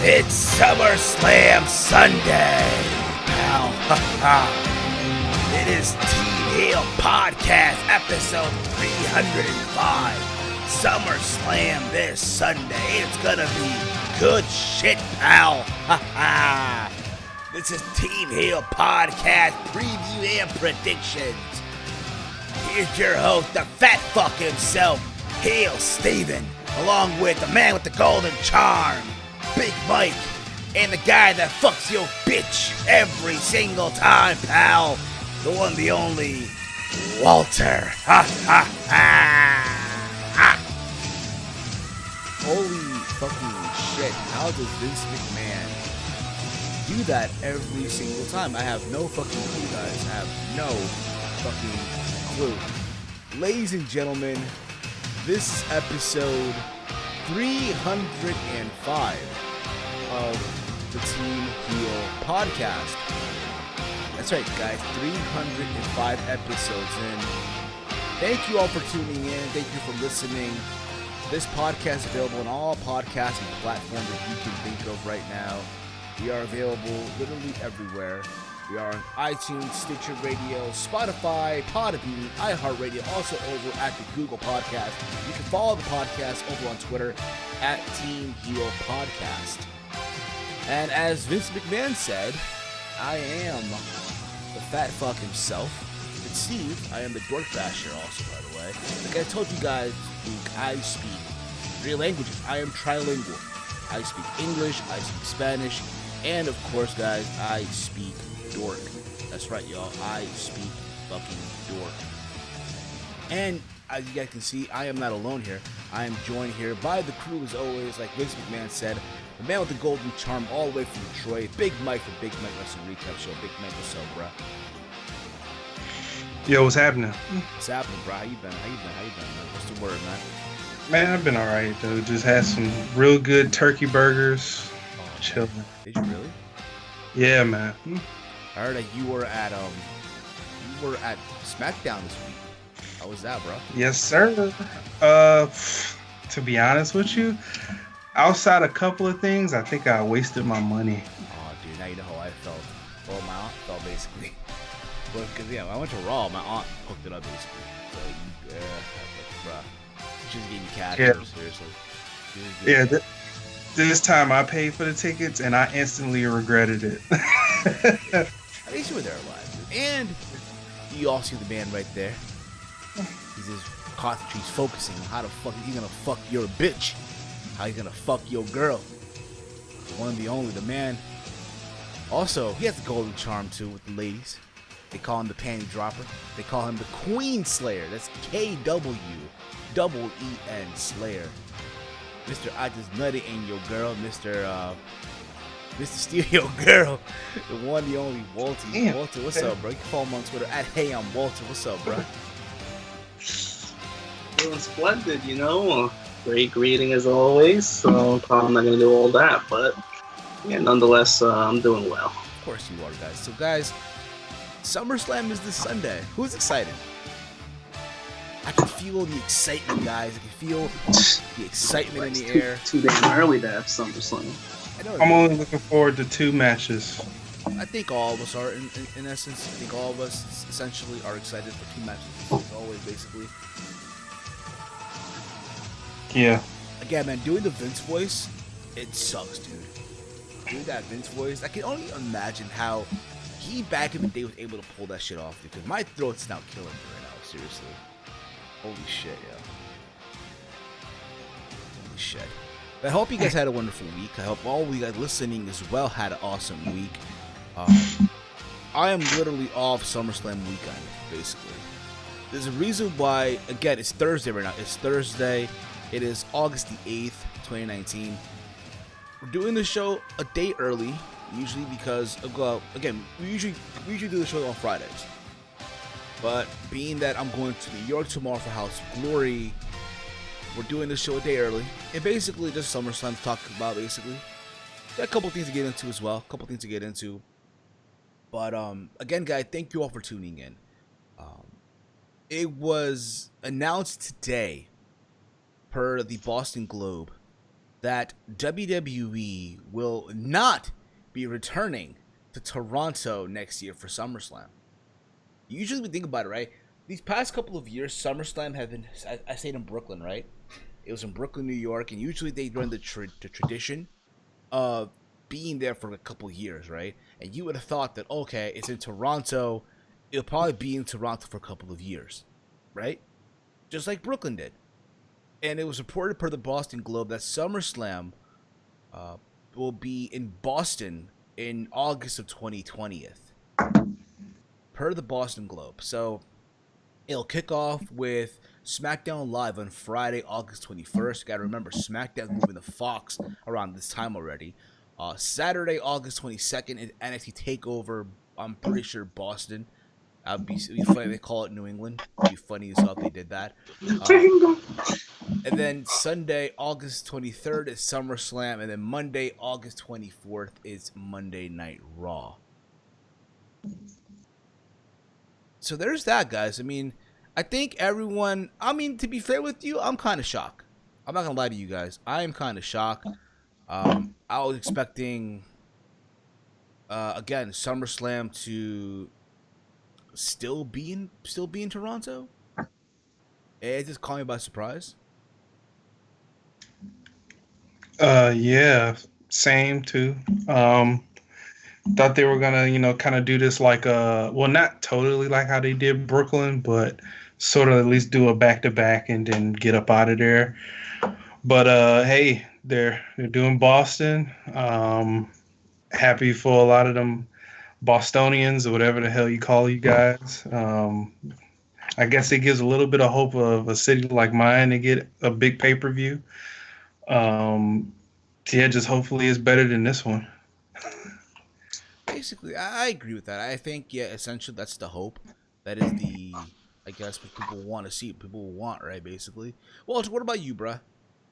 It's SummerSlam Sunday, pal. It is Team Heel Podcast, episode 305. SummerSlam this Sunday. It's gonna be good shit, pal. This is Team Heel Podcast preview and predictions. Here's your host, the fat fuck himself, Heel Steven, along with the man with the golden charm, Big Mike, and the guy that fucks your bitch every single time, pal. The one, the only, Walter. Holy fucking shit. How does Vince McMahon do that every single time? I have no fucking clue, guys. I have no fucking clue. Ladies and gentlemen, this is episode 305 of the Team Heel Podcast. That's right, guys, 305 episodes in. Thank you all for tuning in. Thank you for listening. This podcast is available on all podcasting platforms that you can think of right now. We are available literally everywhere. We are on iTunes, Stitcher Radio, Spotify, PODBEAN, iHeart Radio, also over at the Google Podcast. You can follow the podcast over on Twitter at Team Heel Podcast. And as Vince McMahon said, I am the fat fuck himself. And Steve, I am the dork basher also, by the way. Like I told you guys, I speak 3 languages. I am trilingual. I speak English, I speak Spanish, and of course, guys, I speak dork. That's right, y'all. I speak fucking dork. And as you guys can see, I am not alone here. I am joined here by the crew, as always, like Vince McMahon said, the man with the golden charm all the way from Detroit, Big Mike for Big Mike Wrestling Recap Show. Big Mike, what's up, bro? Yo, what's happening? What's happening, bro? How you been, man? What's the word, man? Man, I've been alright, though. Just had some real good turkey burgers. Oh, chilling. Did you really? Yeah, man. I heard that you were at SmackDown this week. How was that, bro? Yes, sir. To be honest with you, outside a couple of things, I think I wasted my money. Oh, dude, now you know how I felt. Well, my aunt felt basically. But because I went to Raw, my aunt hooked it up basically. So bro, she just gave me cash. Yeah. Seriously. Yeah. This time I paid for the tickets and I instantly regretted it. At least you were there alive, dude. And you all see the man right there. He's just concentrating, he's focusing on how the fuck he's gonna fuck your bitch. How he's gonna fuck your girl. The one and the only, the man. Also, he has the golden charm too with the ladies. They call him the panty dropper. They call him the Queen Slayer. That's KWEEN Slayer. Mr. I just nutted in your girl, Mr. Steal Your Girl, the one, the only Walter. Damn. Walter, what's up, bro? You can follow him on Twitter at Hey I'm Walter. What's up, bro? Doing splendid, you know. Great greeting as always. So probably not gonna do all that, but yeah, nonetheless, I'm doing well. Of course you are, guys. So, guys, SummerSlam is this Sunday. Who's excited? I can feel the excitement, guys. I can feel the excitement in the air. Too damn early to have SummerSlam. I know. I'm only looking forward to 2 matches. I think all of us are, in essence. I think all of us essentially are excited for 2 matches. As always, basically. Yeah. Again, man, doing the Vince voice, it sucks, dude. Doing that Vince voice, I can only imagine how he back in the day was able to pull that shit off, because my throat's now killing me right now, seriously. Holy shit, yo. Holy shit. But I hope you guys had a wonderful week. I hope all of you guys listening as well had an awesome week. I am literally off SummerSlam weekend, basically. There's a reason why, again, it's Thursday right now. It's Thursday. It is August the 8th, 2019. We're doing the show a day early, usually because, well, again, we usually do the show on Fridays. But being that I'm going to New York tomorrow for House of Glory, we're doing the show a day early. And basically just SummerSlam to talk about, basically. Got a couple things to get into as well. But, again, guys, thank you all for tuning in. It was announced today, per the Boston Globe, that WWE will not be returning to Toronto next year for SummerSlam. Usually we think about it, right? These past couple of years, SummerSlam have been, I stayed in Brooklyn, right? It was in Brooklyn, New York, and usually they run the tradition of being there for a couple of years, right? And you would have thought that, okay, it's in Toronto, it'll probably be in Toronto for a couple of years, right? Just like Brooklyn did. And it was reported per the Boston Globe that SummerSlam will be in Boston in August of 2020. Per the Boston Globe. So it'll kick off with SmackDown Live on Friday, August 21st. You gotta remember, SmackDown's moving to Fox around this time already. Saturday, August 22nd is NXT TakeOver. I'm pretty sure Boston. It'd be funny if they call it New England. It'd be funny as hell if they did that. And then Sunday, August 23rd is SummerSlam. And then Monday, August 24th is Monday Night Raw. So there's that, guys. I mean, I think everyone... I mean, to be fair with you, I'm kind of shocked. I'm not going to lie to you guys. I am kind of shocked. I was expecting, again, SummerSlam to still be in Toronto. It just caught me by surprise. Yeah, same too. Thought they were gonna, kind of do this like well, not totally like how they did Brooklyn, but sort of at least do a back-to-back and then get up out of there. But hey, they're doing Boston. Happy for a lot of them Bostonians or whatever the hell you call you guys. I guess it gives a little bit of hope of a city like mine to get a big pay-per-view. Yeah, just hopefully it's better than this one. Basically, I agree with that. I think, yeah, essentially that's the hope. That is the, I guess, what people want to see, what people want, right, basically. Walter, what about you, bruh?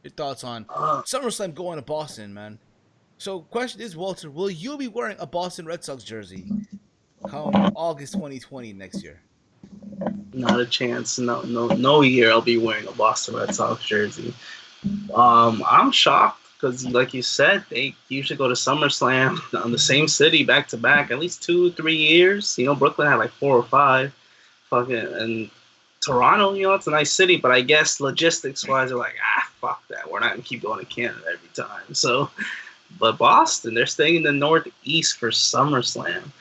Your thoughts on SummerSlam going to Boston, man? So, question is, Walter, will you be wearing a Boston Red Sox jersey come August 2020 next year? Not a chance. No year I'll be wearing a Boston Red Sox jersey. I'm shocked because, like you said, they usually go to SummerSlam on the same city back to back at least 2-3 years. Brooklyn had like 4 or 5. And Toronto, it's a nice city, but I guess logistics-wise, they're like, fuck that. We're not going to keep going to Canada every time. So, but Boston, they're staying in the Northeast for SummerSlam.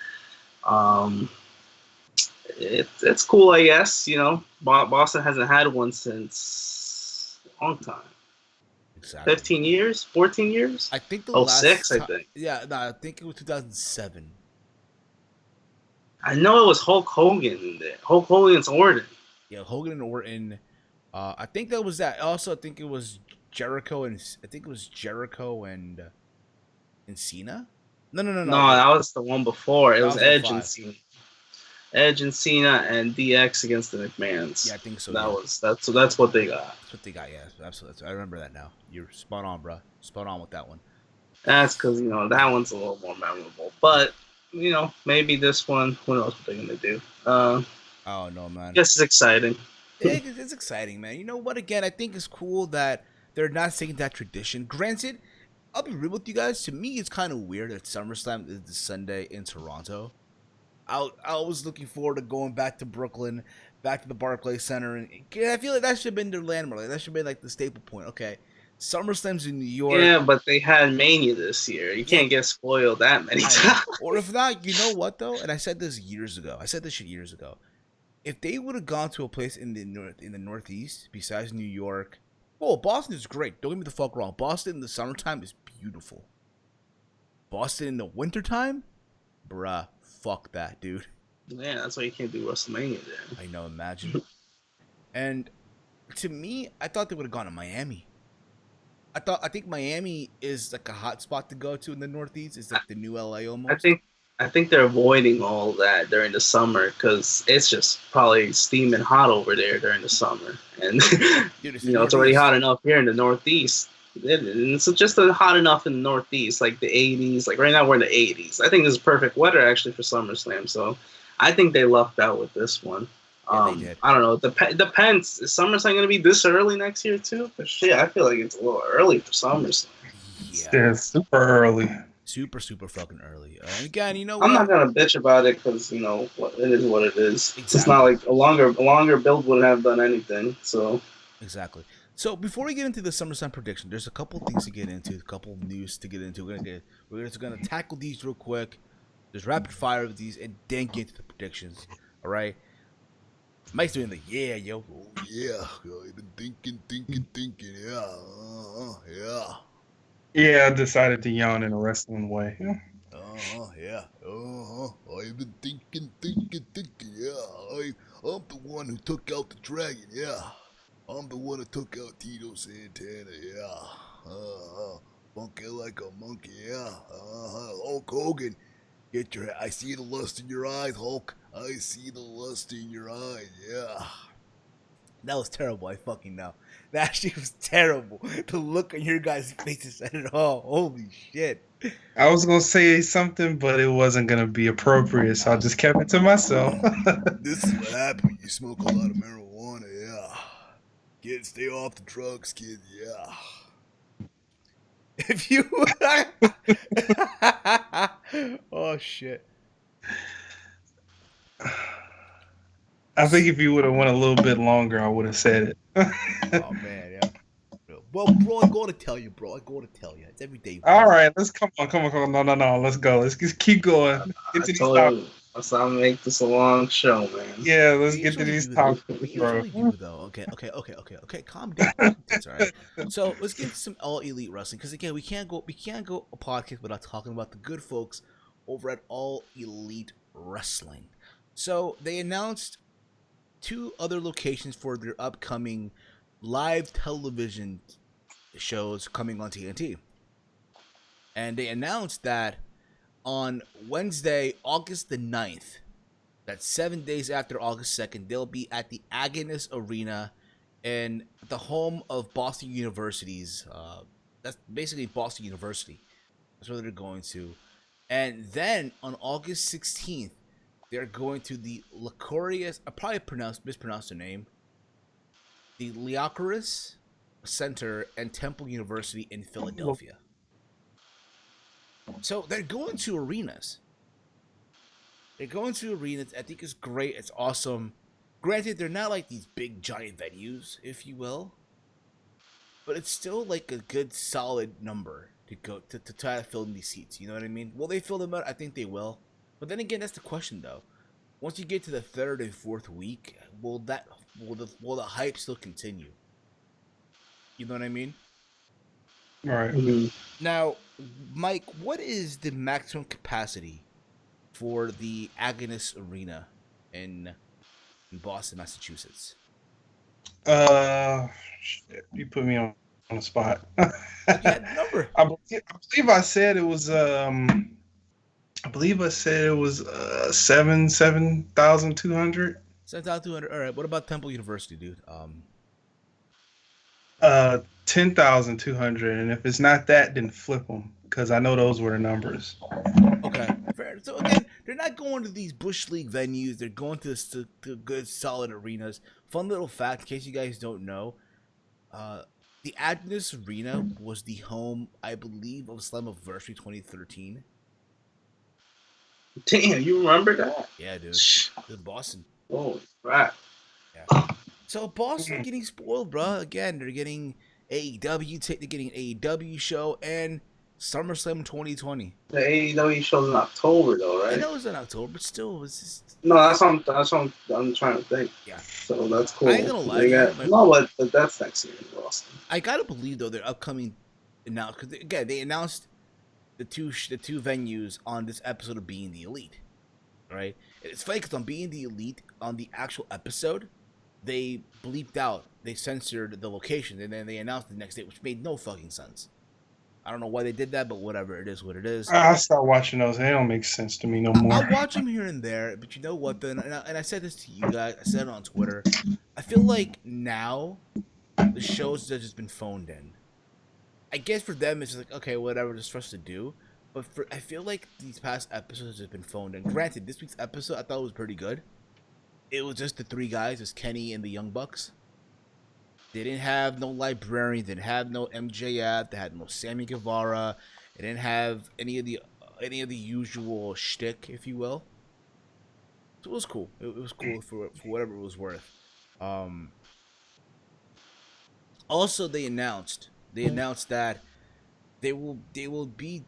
It's cool, I guess. Boston hasn't had one since a long time. Exactly. 15 years? 14 years? I think the last 06, I think. Yeah, no, I think it was 2007. I know it was Hulk Hogan in there. Hulk Hogan's Orton. Yeah, Hogan and Orton. I think that was that. Also, I think it was Jericho and Cena. No. No, that was the one before. It was Edge 05. and Cena. Edge and Cena and DX against the McMahons. Yeah, I think so. That's what they got. That's what they got. Yeah, absolutely. I remember that now. You're spot on, bro. Spot on with that one. That's because that one's a little more memorable. But maybe this one. Who knows what they're gonna do? Oh no, man. I guess it's exciting. It's exciting, man. You know what? Again, I think it's cool that they're not taking that tradition. Granted, I'll be real with you guys. To me, it's kind of weird that SummerSlam is the Sunday in Toronto. I was looking forward to going back to Brooklyn, back to the Barclays Center, and I feel like that should have been their landmark. That should have been like the staple point. Okay, SummerSlam's in New York. Yeah, but they had Mania this year. You can't get spoiled that many times. Or if not, you know what though? And I said this years ago. If they would have gone to a place in the Northeast besides New York, Boston is great. Don't get me the fuck wrong. Boston in the summertime is beautiful. Boston in the wintertime, bruh. Fuck that, dude. Yeah, that's why you can't do WrestleMania there. I know, imagine. And to me, I thought they would have gone to Miami. I think Miami is like a hot spot to go to in the Northeast. It's like the new LA almost. I think they're avoiding all that during the summer because it's just probably steaming hot over there during the summer. And dude, it's already hot enough here in the Northeast. It's just hot enough in the Northeast, like the 80s. Like right now we're in the 80s. I think this is perfect weather actually for SummerSlam. So I think they lucked out with this one. Yeah, they did. I don't know. It depends. Is SummerSlam going to be this early next year too? But shit, I feel like it's a little early for SummerSlam. Yeah, super early. Super fucking early. And again, you know I'm what? not gonna bitch about it because you know it is what it is. Exactly. It's not like a longer build wouldn't have done anything. So exactly. So before we get into the SummerSlam prediction, there's a couple things to get into, a couple news to get into. We're just gonna tackle these real quick. There's rapid fire of these, and then get into the predictions. All right. Mike's doing the yeah, yo. Oh, yeah. I've been thinking. Yeah. Yeah. Yeah, I decided to yawn in a wrestling way. Yeah. I've been thinking. Yeah. I'm the one who took out the dragon. Yeah. I'm the one who took out Tito Santana. Yeah. Funky like a monkey. Yeah. Hulk Hogan. I see the lust in your eyes, Hulk. I see the lust in your eyes. Yeah. That was terrible. I fucking know. That actually was terrible. The look on your guys' faces said it all. Holy shit. I was gonna say something, but it wasn't gonna be appropriate, so I just kept it to myself. This is what happens when you smoke a lot of marijuana. Yeah. Kids, stay off the drugs, kids. Yeah. If you. Oh shit. I think if you would have went a little bit longer, I would have said it. Oh man, yeah. Well, bro, I gotta tell you, bro. I gotta tell you. It's every day. Bro. All right, let's come on. No. Let's go. Let's just keep going. Get to these topics. That's how I make this a long show, man. Yeah, let's get to these topics, We bro. usually do though. Okay. Calm down. It's all right. So let's get into some All Elite Wrestling because again, we can't go a podcast without talking about the good folks over at All Elite Wrestling. So they announced 2 other locations for their upcoming live television shows coming on TNT. And they announced that on Wednesday, August the 9th, that's 7 days after August 2nd, they'll be at the Agnes Arena in the home of Boston University's, that's basically Boston University. That's where they're going to. And then on August 16th, they're going to the Licorious, I probably mispronounced the name, the Liacaris Center and Temple University in Philadelphia. So they're going to arenas. I think it's great. It's awesome. Granted, they're not like these big giant venues, if you will. But it's still like a good solid number to go to try to fill in these seats. You know what I mean? Will they fill them out? I think they will. But then again, that's the question though. Once you get to the 3rd and 4th week, will the hype still continue? You know what I mean? All right. Mm-hmm. Now, Mike, what is the maximum capacity for the Agnes Arena in Boston, Massachusetts? Shit, you put me on the spot. Number. I believe I said it was 7,200. 7,200. All right. What about Temple University, dude? 10,200, and if it's not that, then flip them because I know those were the numbers. Okay, fair. So again, they're not going to these Bush League venues. They're going to good, solid arenas. Fun little fact, in case you guys don't know, the Agnes Arena was the home, I believe, of Slammiversary 2013. Damn, you remember that? Yeah, dude. It's Boston. Oh, right. Yeah. So Boston getting spoiled, bro. Again, they're getting AEW. They're getting an AEW show and SummerSlam 2020. The AEW show's in October, though, right? I know it's in October, but still, it's just... No, that's what I'm trying to think. Yeah. So that's cool. I ain't gonna lie. But that's next year in Boston. I gotta believe though their upcoming because again they announced the two venues on this episode of Being the Elite, right? It's funny because on Being the Elite on the actual episode, they bleeped out, they censored the location, and then they announced the next day, which made no fucking sense. I don't know why they did that, but whatever, it is what it is. I stopped watching those. They don't make sense to me no more. I watch them here and there, but you know what? Then, and I said this to you guys. I said it on Twitter. I feel like now the shows have just been phoned in. I guess for them it's like okay, whatever, just for us to do. But I feel like these past episodes have been phoned in. Granted, this week's episode I thought was pretty good. It was just the 3 guys, it's Kenny and the Young Bucks. They didn't have no librarian. They didn't have no MJF. They had no Sammy Guevara. They didn't have any of the usual shtick, if you will. So it was cool. It was cool for whatever it was worth. Also, they announced that they will be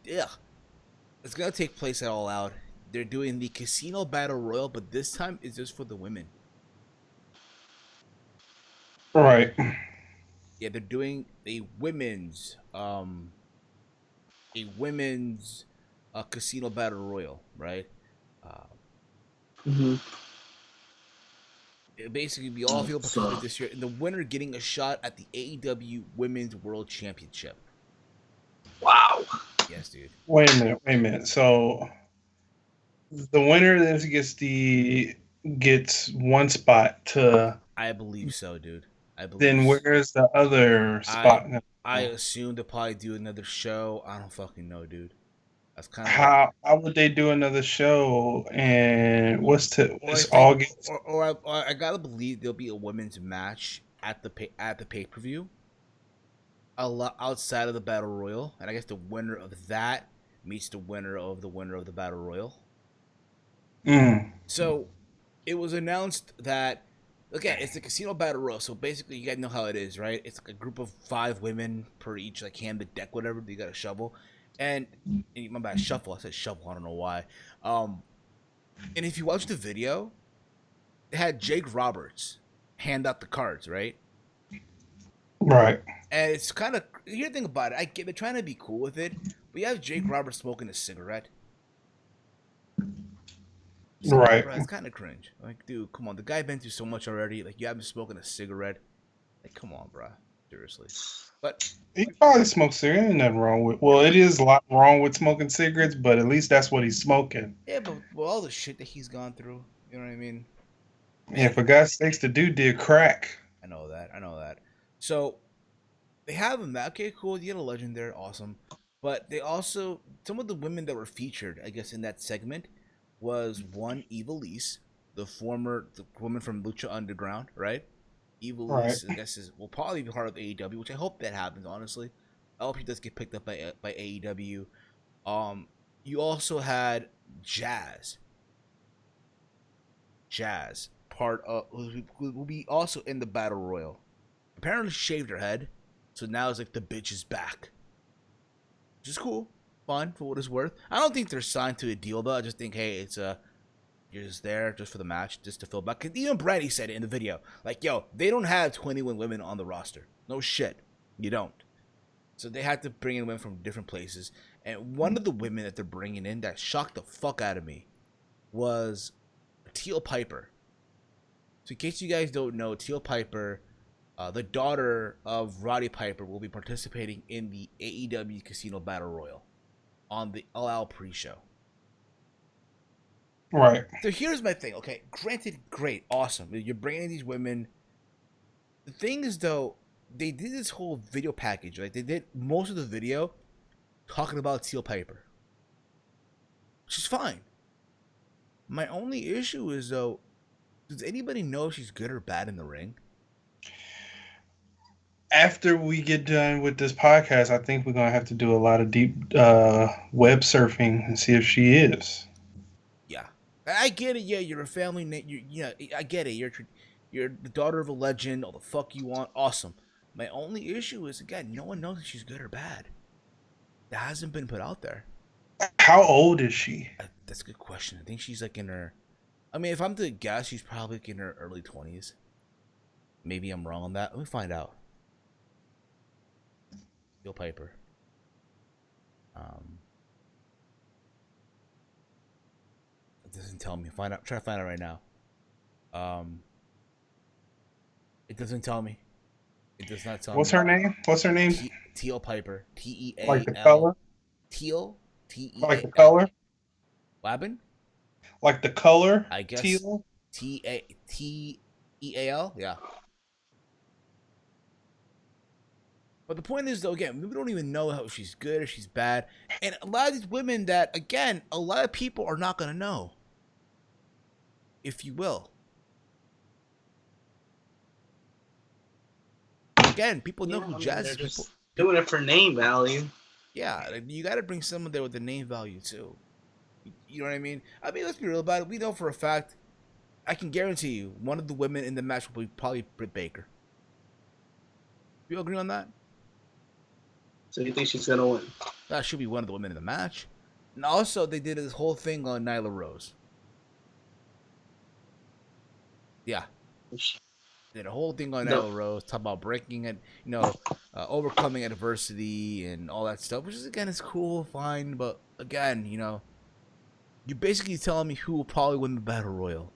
it's gonna take place at All Out. They're doing the Casino Battle Royal, but this time it's just for the women. Right. Yeah, they're doing a women's Casino Battle Royal, right? Mm-hmm. It'll basically be all field participants this year, and the winner getting a shot at the AEW Women's World Championship. Wow. Yes, dude. Wait a minute. So the winner then gets one spot to. I believe so, dude. Then where's the other spot? I assume they'll probably do another show. I don't fucking know, dude. That's kind of how would they do another show? And August? I gotta believe there'll be a women's match at the pay-per-view. Outside of the Battle Royal, and I guess the winner of that meets the winner of the Battle Royal. So it was announced that, okay, it's the Casino Battle Royal. So basically, you guys know how it is, right? It's like a group of 5 women per each, like hand the deck, whatever. You got a shovel, and my bad, shuffle. I said shovel. I don't know why. And if you watch the video, it had Jake Roberts hand out the cards, right? Right. And it's kind of, here's the thing about it. I get they're trying to be cool with it, but you have Jake Roberts smoking a cigarette. Right. Bro, it's kind of cringe. Like, dude, come on. The guy been through so much already. Like, you have him smoking a cigarette. Like, come on, bro. Seriously. But he probably smokes cigarettes. Ain't nothing wrong with. Well, it is a lot wrong with smoking cigarettes, but at least that's what he's smoking. Yeah, but with all the shit that he's gone through, you know what I mean? Yeah, for God's sakes, the dude did crack. I know that. So they have him. Okay, cool. You get a legend there. Awesome. But they also, some of the women that were featured, I guess, in that segment was one, Evilise, the woman from Lucha Underground, right? Evilise, right. I guess, will probably be part of AEW, which I hope that happens, honestly. I hope he does get picked up by AEW. You also had Jazz, part of, who will be also in the Battle Royal. Apparently shaved her head, so now it's like the bitch is back. Which is cool. Fun, for what it's worth. I don't think they're signed to a deal, though. I just think, hey, it's you're just there just for the match, just to fill back. Because even Brandy said it in the video. Like, yo, they don't have 21 women on the roster. No shit. You don't. So they had to bring in women from different places. And one of the women that they're bringing in that shocked the fuck out of me was Teal Piper. So in case you guys don't know, Teal Piper, the daughter of Roddy Piper, will be participating in the AEW Casino Battle Royal on the All Out pre-show. Right. So here's my thing. Okay, granted, great, awesome. You're bringing in these women. The thing is, though, they did this whole video package. Like, they did most of the video talking about Teal Piper, which is fine. My only issue is, though, does anybody know if she's good or bad in the ring? After we get done with this podcast, I think we're going to have to do a lot of deep web surfing and see if she is. Yeah. I get it. Yeah, you're a family. I get it. You're the daughter of a legend. All the fuck you want. Awesome. My only issue is, again, no one knows if she's good or bad. That hasn't been put out there. How old is she? That's a good question. I think she's like in her... I mean, if I'm to guess, she's probably like in her early 20s. Maybe I'm wrong on that. Let me find out. Teal Piper. It doesn't tell me. Try to find out right now. It doesn't tell me. It does not tell me. What's her name? Teal Piper. T-E-A-L. Like the color? Teal. T-E-A-L. Like the color? What happened? Like the color? I guess. Teal? T-E-A-L? Yeah. But the point is, though, again, we don't even know if she's good or she's bad. And a lot of these women that, again, a lot of people are not going to know. If you will. again, people know who Jazz they're is. just doing it for name value. Yeah, like, you got to bring someone there with the name value too. You know what I mean? I mean, let's be real about it. We know for a fact. I can guarantee you, one of the women in the match will be probably Britt Baker. You agree on that? So you think she's gonna win? That should be one of the women in the match. And also, they did this whole thing on Nyla Rose. Yeah. Did a whole thing on Nyla Rose, talk about breaking it, overcoming adversity and all that stuff, which is, again, is cool, fine, but again, you're basically telling me who will probably win the Battle Royal.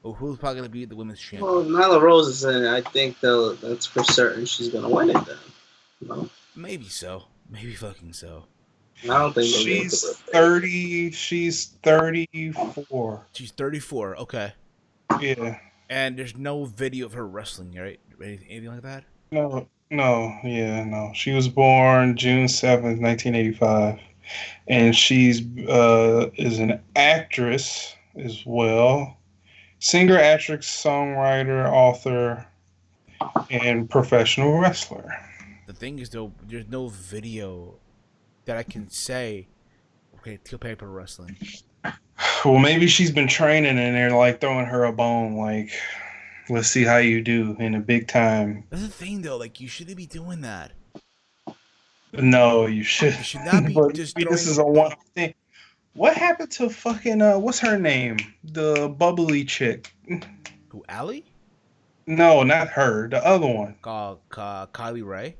Or who's probably going to be the women's champion. Well, Nyla Rose is in it. I think that's for certain she's going to win it then. No? Maybe so. Maybe fucking so. I don't think she's 30. She's 34. She's 34. Okay. Yeah. And there's no video of her wrestling, right? Anything like that? No. She was born June 7th, 1985. And she's is an actress as well. Singer, actress, songwriter, author, and professional wrestler. The thing is, though, there's no video that I can say, okay, Teal Paper Wrestling. Well, maybe she's been training and they're like throwing her a bone, like, let's see how you do in a big time. That's the thing, though. Like, you shouldn't be doing that. No, you should. You should not be just throwing. This is a one-off thing. What happened to fucking, what's her name? The bubbly chick. Who, Allie? No, not her. The other one. Kylie Ray?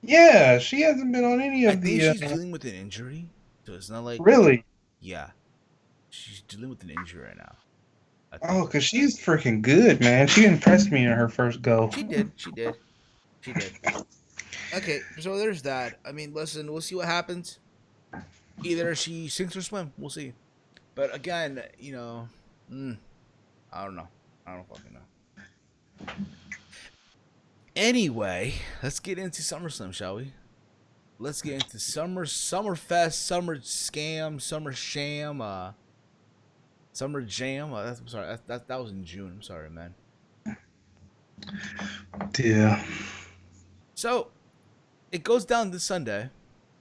Yeah, she hasn't been on any of I think she's dealing with an injury. So it's not like... Really? Yeah. She's dealing with an injury right now. Oh, because she's freaking good, man. She impressed me in her first go. She did. Okay, so there's that. I mean, listen, we'll see what happens. Either she sinks or swim. We'll see. But again, I don't know. I don't fucking know. Anyway, let's get into SummerSlam, shall we? Let's get into Summerfest, Summer Scam, Summer Sham, Summer Jam. I'm sorry, that was in June. I'm sorry, man. Yeah. So, it goes down this Sunday,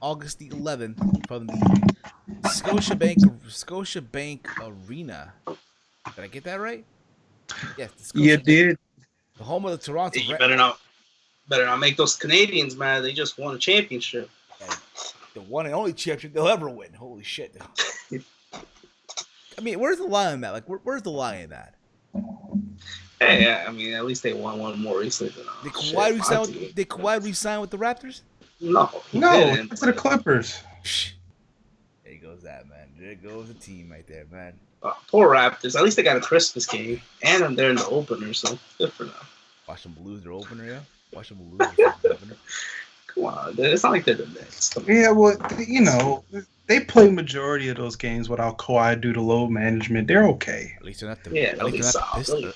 August the 11th, from the Scotiabank Arena. Did I get that right? Yes. You did. The home of the Toronto. You better not make those Canadians mad. They just won a championship. The one and only championship they'll ever win. Holy shit. I mean, where's the Lion at? Like, where's the Lion at? Hey, I mean, at least they won one more recently than Did Kawhi re-sign with the Raptors? No, to the Clippers. There goes that, man. There goes the team right there, man. Poor Raptors. At least they got a Christmas game, and they're in the opener, so good for them. Watch them lose their opener, yeah? Watch them lose their opener. Come on, it's not like they're the Knicks. Yeah, well, they play majority of those games without Kawhi due to load management. They're okay. At least they're not the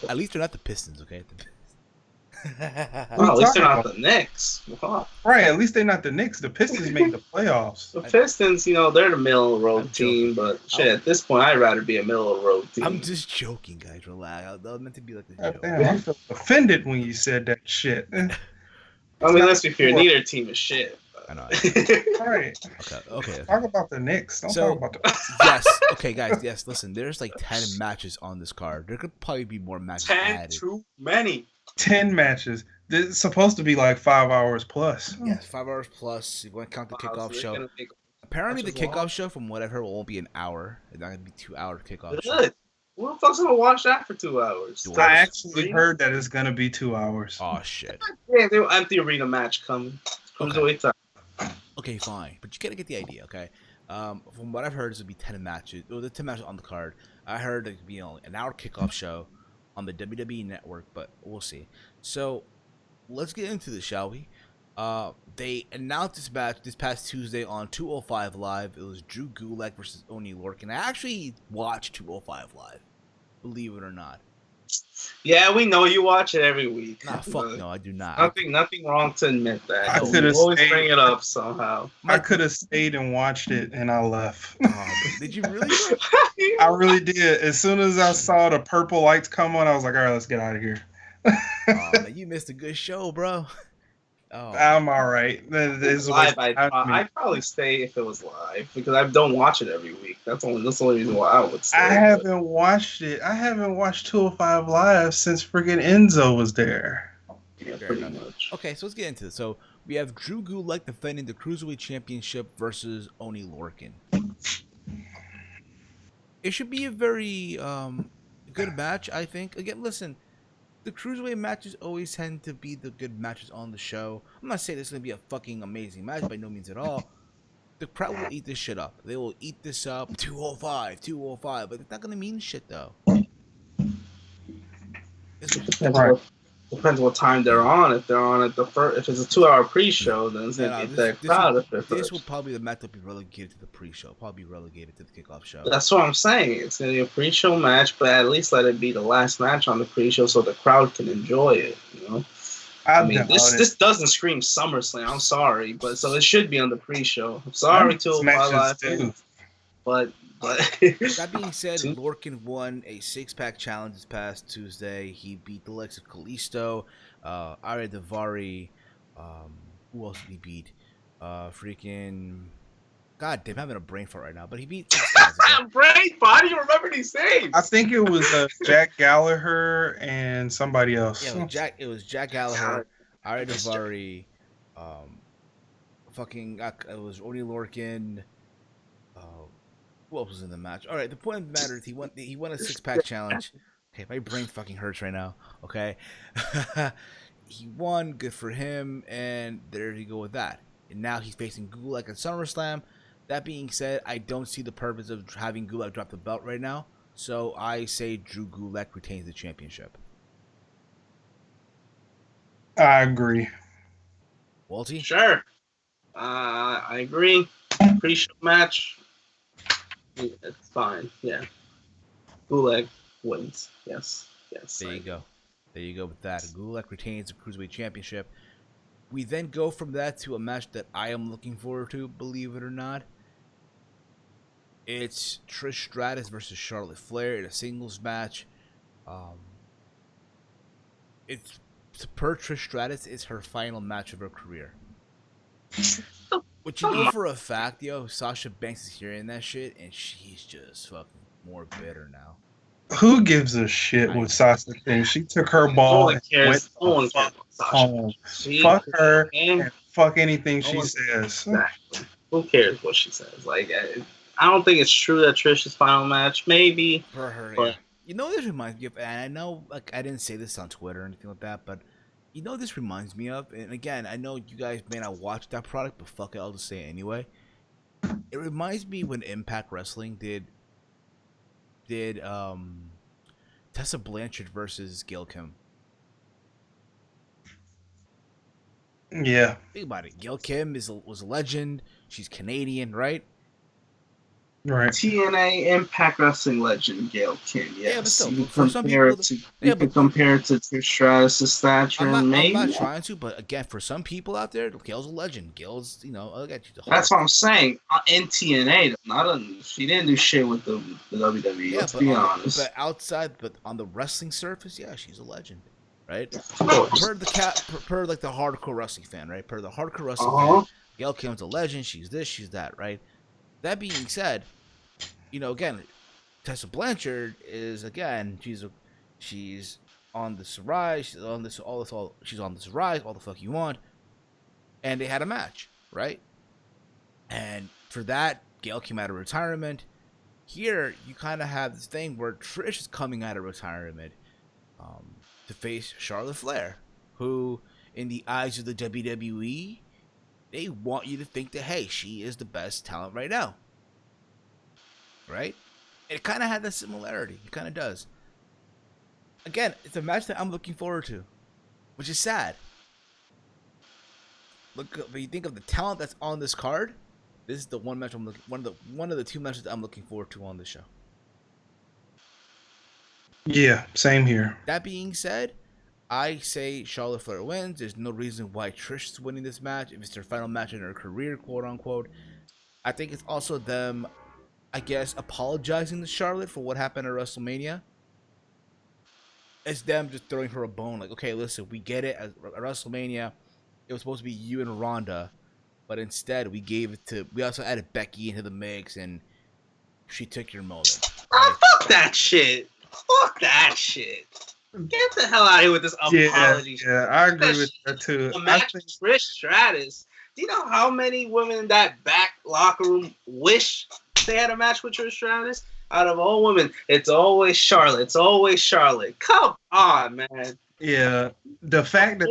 at least they're not the Pistons, okay? Well, at least they're not the Knicks. Right, at least they're not the Knicks. The Pistons made the playoffs. The Pistons, they're the middle of the road team, but shit, at this point, I'd rather be a middle of the road team. I'm just joking, guys. Relax. That was meant to be like a joke. Damn, I felt offended when you said that shit. I mean, let's be fair. Neither team is shit. I know. All right. Okay. Talk about the Knicks. Don't talk about the. Yes. Okay, guys. Yes. Listen. There's like 10 matches on this card. There could probably be more matches 10 added. too many. 10 matches. It's supposed to be like 5 hours plus. Yes, 5 hours plus. You want to count the kickoff show? Apparently, the kickoff show, from what I've heard, won't be an hour. It's not gonna be 2 hour kickoff show. Good. Who the fuck's gonna watch that for 2 hours? I actually heard that it's gonna be 2 hours. Oh shit. Yeah, they will empty arena match coming. Okay, fine, but you gotta get the idea, okay? From what I've heard, this would be 10 matches. Well, the 10 matches on the card. I heard it could be an hour kickoff show on the WWE Network, but we'll see. So, let's get into this, shall we? They announced this match this past Tuesday on 205 Live. It was Drew Gulak versus Oni Lorcan. I actually watched 205 Live, believe it or not. Yeah, we know you watch it every week. Nah, fuck no, I do not. Nothing wrong to admit that. I could have always bring it up somehow. I could have stayed and watched it, and I left. Did you really? I really did. As soon as I saw the purple lights come on, I was like, all right, let's get out of here. Oh, man, you missed a good show, bro. Oh, I'm all right. That is a waste Live, of time to me. I'd probably stay if it was live because I don't watch it every week. That's the only reason why I would stay. I haven't watched it. I haven't watched 205 Live since friggin' Enzo was there. Yeah, fair pretty enough. much. Okay, so let's get into this. So we have Drew Gulak defending the Cruiserweight Championship versus Oni Lorcan. It should be a very good match, I think. Again, listen, the Cruiserweight matches always tend to be the good matches on the show. I'm not saying this is going to be a fucking amazing match by no means at all. The crowd will eat this shit up. They will eat this up. 205, but it's not going to mean shit, though. Depends what time they're on. If they're on at the first, if it's a 2-hour pre-show, then it's gonna get that crowd. This will probably the match will be relegated to the pre-show. Probably be relegated to the kickoff show. That's what I'm saying. It's gonna be a pre-show match, but at least let it be the last match on the pre-show so the crowd can enjoy it. You know, I mean, this doesn't scream SummerSlam. I'm sorry, but so it should be on the pre-show. I'm sorry to Live, but. That being said, Lorcan won a 6-pack challenge this past Tuesday. He beat the likes of Kalisto, Ari Daivari. Who else did he beat? Freaking. God damn, I'm having a brain fart right now. But he beat 6 guys. Brain fart? Do you remember these names? I think it was Jack Gallagher and somebody else. Yeah, it was Jack Gallagher, Ari Daivari, it was Oni Lorcan. Who else was in the match? All right, the point of the matter is he won a 6-pack challenge. Okay, my brain fucking hurts right now. Okay, he won. Good for him. And there you go with that. And now he's facing Gulak at SummerSlam. That being said, I don't see the purpose of having Gulak drop the belt right now. So I say Drew Gulak retains the championship. I agree. Walty? Sure. I agree. Pre-show match. It's fine. Yeah. Gulak wins. Yes. There you go. There you go with that. Gulak retains the Cruiserweight Championship. We then go from that to a match that I am looking forward to, believe it or not. It's Trish Stratus versus Charlotte Flair in a singles match. It's per Trish Stratus, it's her final match of her career. But you know for a fact, Sasha Banks is hearing that shit, and she's just fucking more bitter now. Who gives a shit with Sasha thing? She took her ball and went home. Fuck her and fuck anything she says. Exactly. Who cares what she says? Like, I don't think it's true that Trish's final match. Maybe. For her, yeah. You know, this reminds me of, and I know, like, I didn't say this on Twitter or anything like that, but you know this reminds me of, and again, I know you guys may not watch that product, but fuck it, I'll just say it anyway. It reminds me when Impact Wrestling did Tessa Blanchard versus Gail Kim. Yeah. Think about it. Gail Kim was a legend. She's Canadian, right? Right. TNA Impact Wrestling legend Gail Kim. Yes. Yeah, but still, you can compare it to Trish Stratus' stature. I'm maybe. not trying to, but again, for some people out there, Gail's a legend. Gail's, that's what I'm saying. In TNA, she didn't do shit with the WWE. Yeah, let's be honest. But outside, but on the wrestling surface, yeah, she's a legend, right? Per like the hardcore wrestling fan, right? Per the hardcore wrestling fan, Gail Kim's a legend. She's this, she's that, right? That being said, again, Tessa Blanchard is she's on this rise, she's on this rise, all the fuck you want, and they had a match, right? And for that, Gail came out of retirement. Here, you kind of have this thing where Trish is coming out of retirement to face Charlotte Flair, who, in the eyes of the WWE, they want you to think that, hey, she is the best talent right now. Right? It kind of had that similarity. It kind of does. Again, it's a match that I'm looking forward to, which is sad. Look, when you think of the talent that's on this card, this is the one match I'm looking. One of the two matches I'm looking forward to on the show. Yeah, same here. That being said, I say Charlotte Flair wins. There's no reason why Trish is winning this match. If it's their final match in her career, quote unquote. I think it's also them, I guess, apologizing to Charlotte for what happened at WrestleMania. It's them just throwing her a bone. Like, okay, listen, we get it. At WrestleMania, it was supposed to be you and Ronda, but instead we also added Becky into the mix, and she took your moment. Oh, fuck that shit. Fuck that shit. Get the hell out of here with this apology. Yeah, I agree with that too. A match with Trish Stratus. Do you know how many women in that back locker room wish they had a match with Trish Stratus? Out of all women, it's always Charlotte. It's always Charlotte. Come on, man. Yeah, the fact that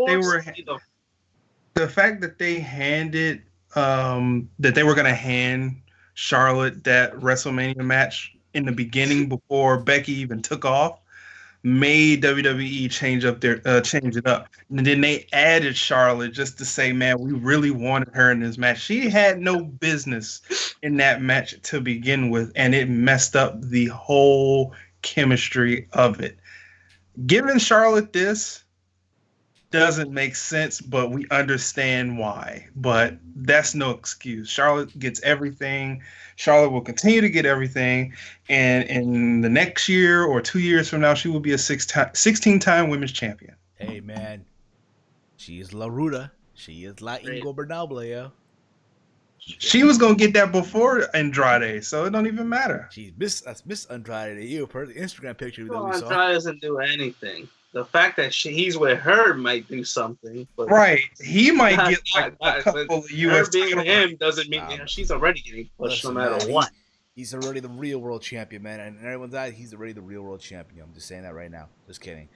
they handed that they were gonna hand Charlotte that WrestleMania match in the beginning before Becky even took off made WWE change it up. And then they added Charlotte just to say, man, we really wanted her in this match. She had no business in that match to begin with, and it messed up the whole chemistry of it. Giving Charlotte this doesn't make sense, but we understand why. But that's no excuse. Charlotte gets everything. Charlotte will continue to get everything. And in the next year or 2 years from now, she will be a 16-time women's champion. Hey, man. She is La Ruda. She is La Ingobernable, yo. She was going to get that before Andrade, so it don't even matter. That's Miss Andrade to you. Per the Instagram picture that we saw. Andrade doesn't do anything. The fact that he's with her might do something. But right. He might get like a couple of U.S. Her being with him doesn't mean she's already getting pushed no matter what. He's already the real world champion, man. And everyone's out. He's already the real world champion. I'm just saying that right now. Just kidding.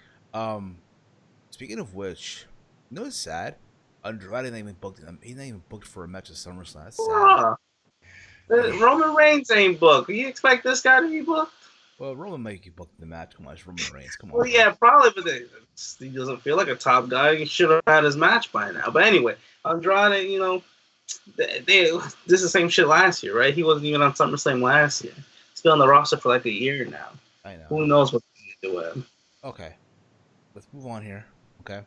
Speaking of which, you know what's sad? Andrade ain't even booked. He's not even booked for a match at SummerSlam. That's sad. Roman Reigns ain't booked. You expect this guy to be booked? Well, Roman might get booked in the match. Come on, it's Roman Reigns. Come on. Well, yeah, probably, but he doesn't feel like a top guy. He should have had his match by now. But anyway, Andrade, you know, this is the same shit last year, right? He wasn't even on SummerSlam last year. He's been on the roster for like a year now. I know. Who knows what to do with him? Okay, let's move on here. Okay.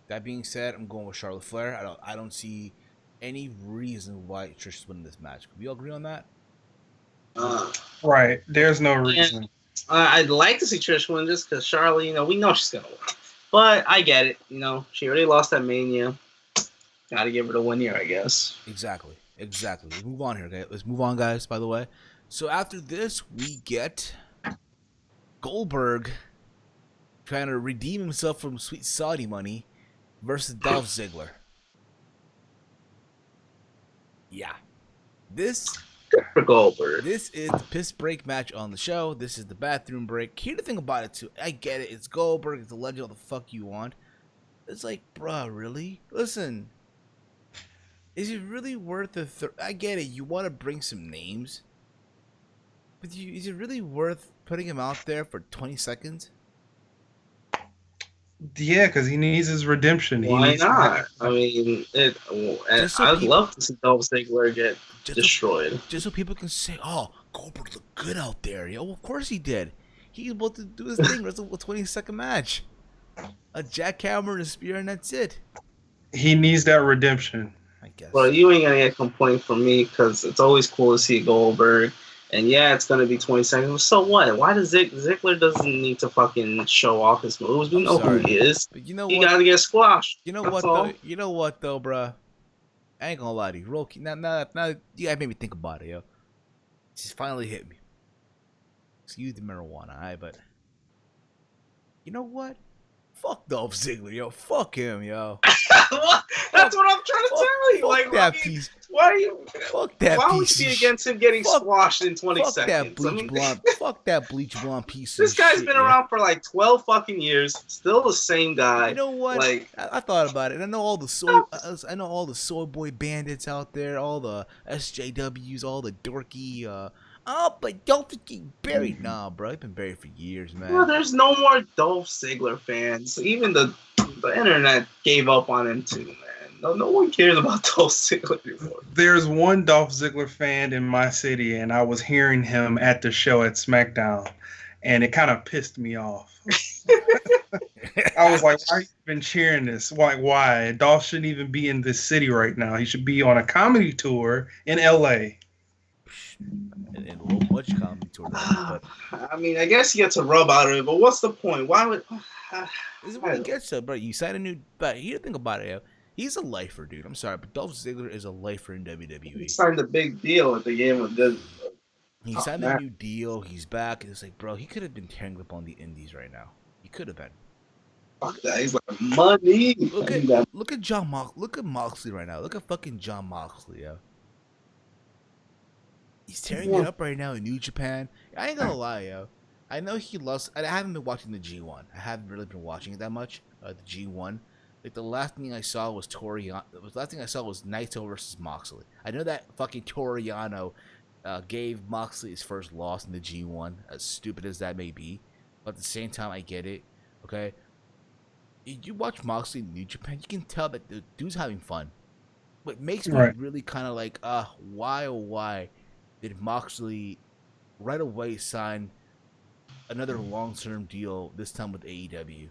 That being said, I'm going with Charlotte Flair. I don't see any reason why Trish is winning this match. Can we all agree on that? Right. There's no reason. I'd like to see Trish win just because Charlotte, you know, we know she's going to win. But I get it. You know, she already lost at Mania. Got to give her the 1 year, I guess. Exactly. Let's move on here, okay? Let's move on, guys, by the way. So after this, we get Goldberg trying to redeem himself from sweet Saudi money versus Dolph Ziggler. Yeah. Good for Goldberg. This is the piss break match on the show. This is the bathroom break. Here's the thing about it, too. I get it. It's Goldberg. It's the legend. All the fuck you want. It's like, bruh, really? Listen. Is it really worth I get it. You want to bring some names. But is it really worth putting him out there for 20 seconds? Yeah, because he needs his redemption. Why not? I mean, I'd love to see Dolph Ziggler get destroyed. Just so people can say, oh, Goldberg looked good out there. Yo, well, of course he did. He was about to do his thing. Wrestle a 20-second match. A jackhammer and a spear, and that's it. He needs that redemption. I guess. Well, you ain't going to get a complaint from me because it's always cool to see Goldberg. And yeah, it's going to be 20 seconds. So what? Why does Ziggler doesn't need to fucking show off his moves? We know who he is. But you know he got to get squashed. You know what, though? You know what, though, bruh? I ain't going to lie to you. Now, you gotta make me think about it, yo. Just finally hit me. Excuse the marijuana, alright? But you know what? Fuck Dolph Ziggler, yo. Fuck him, yo. That's what I'm trying to tell you. Fuck that piece. Why are you? Fuck that why piece. Why would you be against him getting squashed in 20 seconds? Fuck that bleach blonde piece. This guy's been around for like 12 fucking years. Still the same guy. You know what? Like I thought about it. I know all the soy boy bandits out there, all the SJWs, all the dorky. But Dolph is getting buried. Nah, bro, he's been buried for years, man. Well, there's no more Dolph Ziggler fans. Even the internet gave up on him too, man. No one cares about Dolph Ziggler anymore. There's one Dolph Ziggler fan in my city, and I was hearing him at the show at SmackDown, and it kind of pissed me off. I was like, why have you been cheering this? Why? Dolph shouldn't even be in this city right now. He should be on a comedy tour in L.A. And a little much comedy tour. But I mean, I guess he gets a rub out of it, but what's the point? Why would... This is what he gets, bro. You sign a new... But you think about it, yo. He's a lifer, dude. I'm sorry, but Dolph Ziggler is a lifer in He WWE. signed a big deal at the game of good. He signed a new deal. He's back. It's like, bro, he could have been tearing up on the Indies right now. He could have been. Fuck that. He's like money. Look at John Look at Moxley right now. Look at fucking John Moxley, yo. He's tearing it up right now in New Japan. I ain't gonna lie, yo. I know he loves. I haven't been watching the G1. I haven't really been watching it that much. The G1. Like the last thing I saw was Toriano. The last thing I saw was Naito versus Moxley. I know that fucking Toriano gave Moxley his first loss in the G1. As stupid as that may be, but at the same time, I get it. Okay. You watch Moxley in New Japan, you can tell that the dude's having fun. What makes me really kind of like, why oh why did Moxley right away sign another long-term deal, this time with AEW?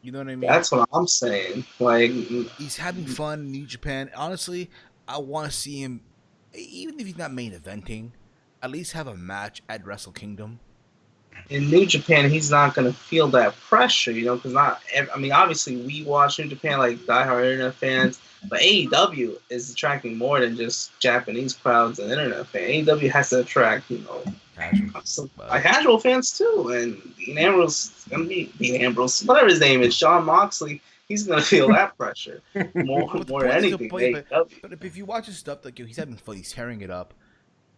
You know what I mean? That's what I'm saying. Like, he's having fun in New Japan. Honestly, I want to see him, even if he's not main eventing, at least have a match at Wrestle Kingdom. In New Japan, he's not going to feel that pressure, you know, because obviously we watch New Japan like diehard internet fans, but AEW is attracting more than just Japanese crowds and internet fans. AEW has to attract, you know, casual fans too. And Dean Ambrose, whatever his name is, Shawn Moxley, he's going to feel that pressure more than anything. But if you watch his stuff, like, he's having fun, he's tearing it up.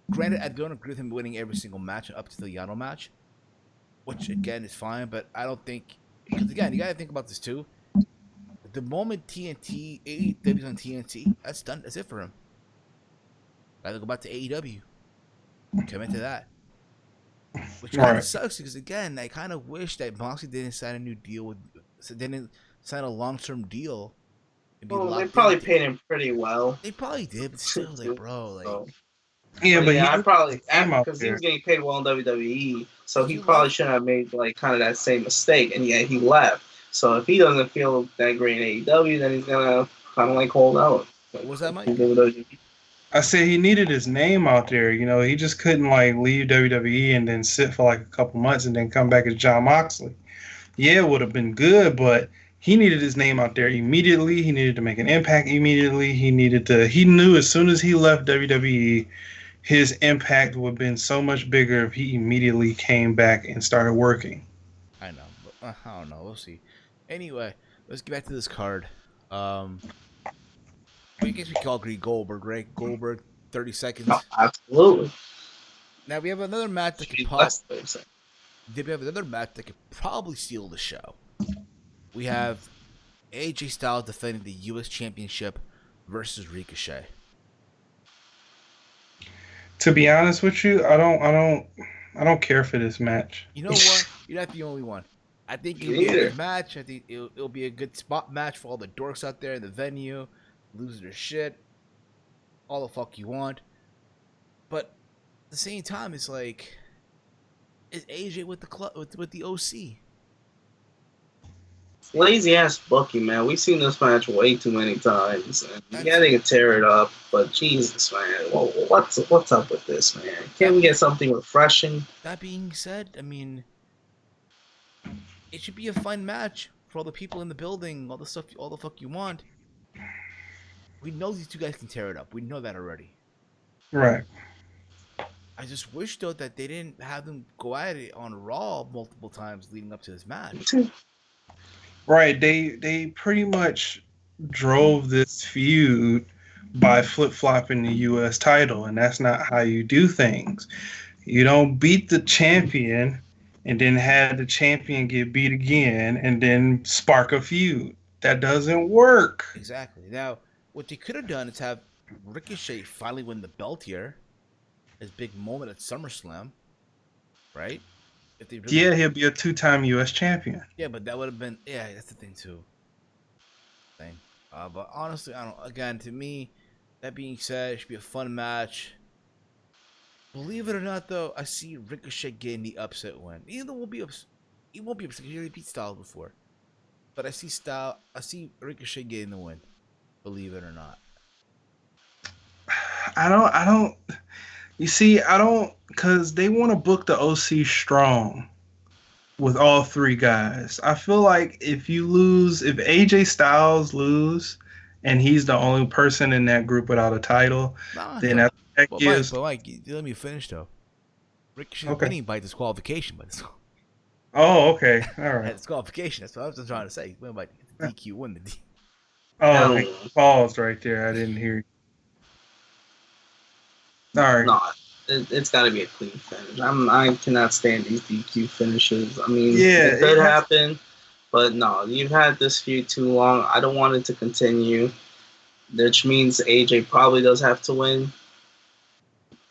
Granted, I don't agree with him winning every single match up to the Yano match, which again is fine, but I don't think, because again, you gotta think about this too. The moment AEW's on TNT, that's done. That's it for him. Gotta go back to AEW. Come into that, which kind of sucks because again, I kind of wish that Moxley didn't sign a new deal didn't sign a long-term deal. Well, they probably paid him pretty well. They probably did, but still, like, bro, like. I probably, because he was getting paid well in WWE, so he probably shouldn't have made like kind of that same mistake, and yet he left. So if he doesn't feel that great in AEW, then he's gonna kind of like hold out. What was that, Mike? I said he needed his name out there. You know, he just couldn't like leave WWE and then sit for like a couple months and then come back as John Moxley. Yeah, it would have been good, but he needed his name out there immediately. He needed to make an impact immediately. He knew as soon as he left WWE, his impact would have been so much bigger if he immediately came back and started working. I know, but I don't know. We'll see. Anyway, let's get back to this card. I guess we can all agree Goldberg, right? Goldberg, 30 seconds. No, absolutely. Now we have another match that could probably steal the show. We have AJ Styles defending the U.S. Championship versus Ricochet. To be honest with you, I don't care for this match. You know what? You're not the only one. I think it'll be a good match. I think it'll be a good spot match for all the dorks out there in the venue, losing their shit, all the fuck you want. But at the same time, it's like, is AJ with the club with the OC? Lazy ass booking, man. We've seen this match way too many times. And yeah, they can tear it up, but Jesus, man, what's up with this, man? Can't we get something refreshing? That being said, I mean, it should be a fun match for all the people in the building, all the fuck you want. We know these two guys can tear it up. We know that already. Right. I just wish though that they didn't have them go at it on Raw multiple times leading up to this match. Right, they pretty much drove this feud by flip-flopping the U.S. title, and that's not how you do things. You don't beat the champion and then have the champion get beat again and then spark a feud. That doesn't work. Exactly. Now, what they could have done is have Ricochet finally win the belt here. His big moment at SummerSlam, right? Yeah, he'll be a 2-time U.S. champion. Yeah, but that would have been... Yeah, that's the thing, too. But honestly, I don't... Again, to me, that being said, it should be a fun match. Believe it or not, though, I see Ricochet getting the upset win. He won't be upset because he already beat Styles before. But I see Ricochet getting the win. Believe it or not. I don't... You see, I don't, because they want to book the OC strong. with all three guys. I feel like if AJ Styles lose, and he's the only person in that group without a title, then that gives. Mike, let me finish though. Ricochet Okay. winning by disqualification, Oh, okay. All right. disqualification. That's what I was trying to say. Win by DQ, win the D. Oh, okay. Paused right there. I didn't hear you. All right. No, it's got to be a clean finish. I cannot stand these DQ finishes. I mean, it could happen, but no, you've had this feud too long. I don't want it to continue, which means AJ probably does have to win.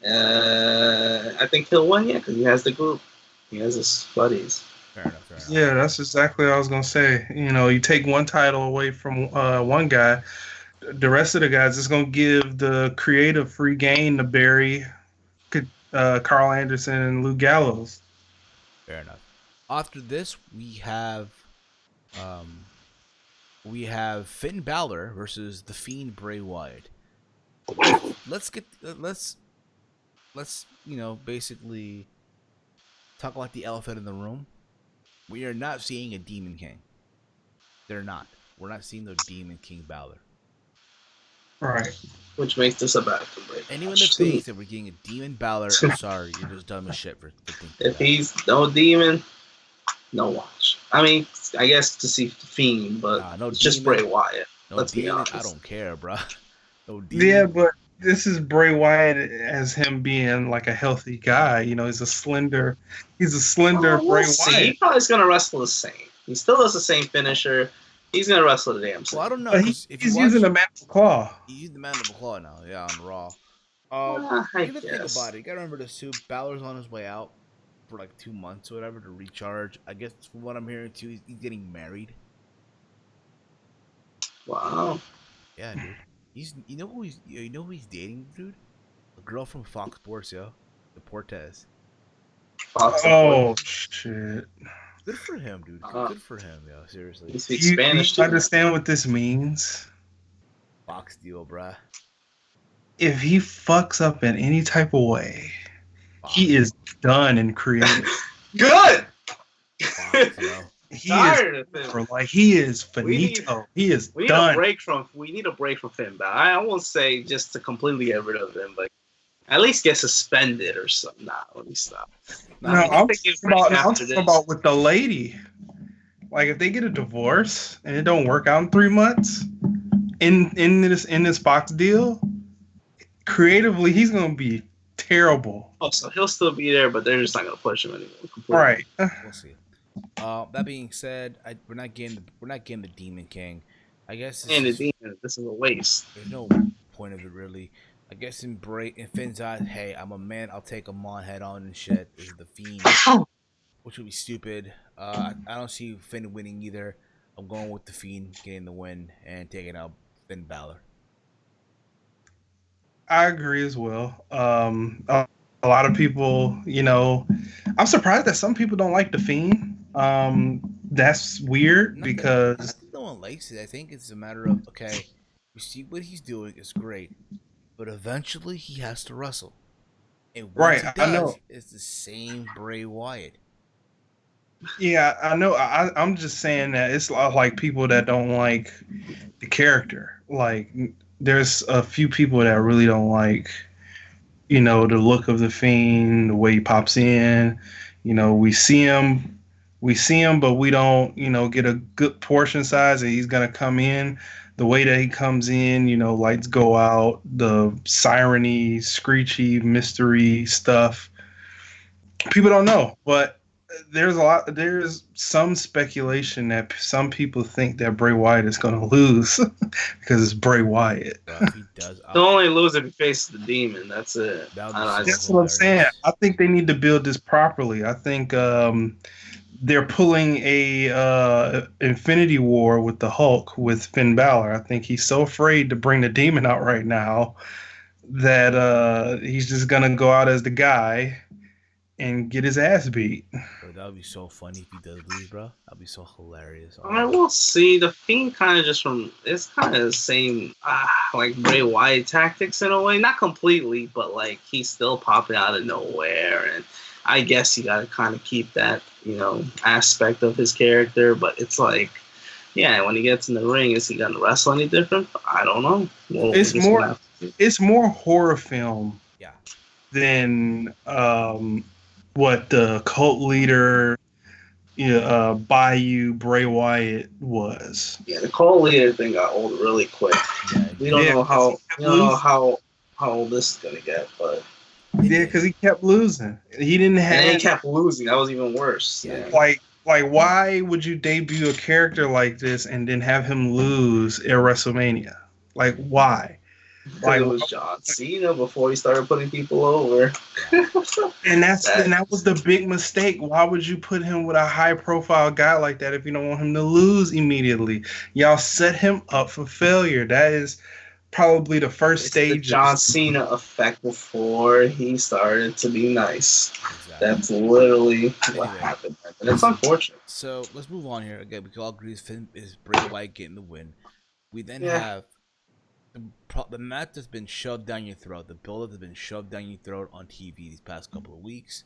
I think he'll win, because he has the group. He has his buddies. Fair enough. Yeah, that's exactly what I was going to say. You take one title away from one guy, the rest of the guys is going to give the creative free game to Barry, Carl Anderson, and Luke Gallows. Fair enough. After this, we have Finn Balor versus the Fiend Bray Wyatt. Let's basically talk about the elephant in the room. We are not seeing a Demon King. We're not seeing the Demon King Balor. Right. Which makes this a bad break. Anyone that thinks that we're getting a Demon Balor, I'm sorry, you're just dumb as shit for thinking if that. He's no Demon, no watch. I mean, I guess to see Fiend, but no it's just Bray Wyatt. Let's be honest. I don't care, bro. No Demon. Yeah, but this is Bray Wyatt as him being like a healthy guy. He's a slender Bray Wyatt. He probably is going to wrestle the same. He still does the same finisher. He's going to wrestle the damn same. Well, I don't know. He's using the Mandible Claw. He's using the Mandible Claw now, yeah, on Raw. I think about it. You got to remember this too. Balor's on his way out for like 2 months or whatever to recharge. I guess from what I'm hearing too, he's getting married. Wow. Yeah, dude. You know who he's dating, dude? A girl from Fox Sports, yo. The Portes. Oh shit. Good for him, dude. Good for him, yo. Seriously. He speaks Spanish too. Understand what this means? Fox deal, bruh. If he fucks up in any type of way, he is done in creative. Good. Fox, yo. He is finito. He is done. We need a break from Finn Balor. I won't say just to completely get rid of him, but at least get suspended or something. Nah, let me stop. I'm talking about with the lady. Like if they get a divorce and it don't work out in 3 months, in this Fox deal, creatively he's gonna be terrible. Oh, so he'll still be there, but they're just not gonna push him anymore. Completely. Right. We'll see. That being said, we're not getting the Demon King. I guess this is a waste. There's no point of it really. I guess in Finn's eyes, hey, I'm a man. I'll take him on head on and shit. This is the Fiend, which would be stupid. I don't see Finn winning either. I'm going with the Fiend getting the win and taking out Finn Balor. I agree as well. A lot of people, I'm surprised that some people don't like the Fiend. That's weird because I think no one likes it. I think it's a matter of, okay, we see what he's doing is great, but eventually he has to wrestle. And once he does, I know it's the same Bray Wyatt. Yeah, I know. I'm just saying that it's like people that don't like the character. Like, there's a few people that really don't like, the look of the Fiend, the way he pops in. We see him, but we don't, get a good portion size that he's gonna come in. The way that he comes in, lights go out, the siren-y, screechy, mystery stuff. People don't know, but there's some speculation that some people think that Bray Wyatt is going to lose because it's Bray Wyatt. If he does, he'll only lose if he faces the Demon. That's it. That's what I'm saying. I think they need to build this properly. I think they're pulling a Infinity War with the Hulk with Finn Balor. I think he's so afraid to bring the Demon out right now that he's just going to go out as the guy and get his ass beat. Bro, that would be so funny if he does lose, bro. That'd be so hilarious. I will see. The Fiend kind of it's kind of the same, like Bray Wyatt tactics in a way. Not completely, but like he's still popping out of nowhere. And I guess you got to kind of keep that, aspect of his character. But it's like, yeah, when he gets in the ring, is he going to wrestle any different? I don't know. Well, it's more horror film Yeah. than what the cult leader Bayou Bray Wyatt was. Yeah, the cult leader thing got old really quick. Yeah. We don't know how old this is gonna get, but yeah, because he kept losing. He didn't have. And he kept losing. That was even worse. Yeah. Like why would you debut a character like this and then have him lose at WrestleMania? Like, why? Like, it was John Cena before he started putting people over. And that was the big mistake. Why would you put him with a high profile guy like that if you don't want him to lose immediately? Y'all set him up for failure. That is probably the first stage. The John Cena effect before he started to be nice. Exactly. That's literally what happened. And it's unfortunate. So let's move on here. Again, we can all agree is Bray Wyatt getting the win. We then have the match that's been shoved down your throat, the build-up has been shoved down your throat on TV these past couple of weeks.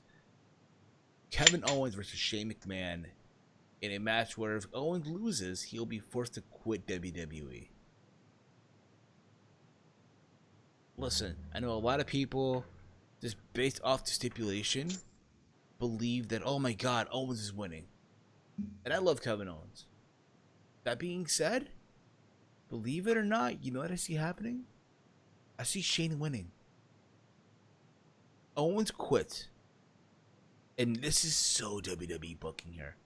Kevin Owens versus Shane McMahon in a match where if Owens loses, he'll be forced to quit WWE. Listen, I know a lot of people, just based off the stipulation, believe that, oh my god, Owens is winning. And I love Kevin Owens. That being said, believe it or not, you know what I see happening? I see Shane winning. Owens quit. And this is so WWE booking here.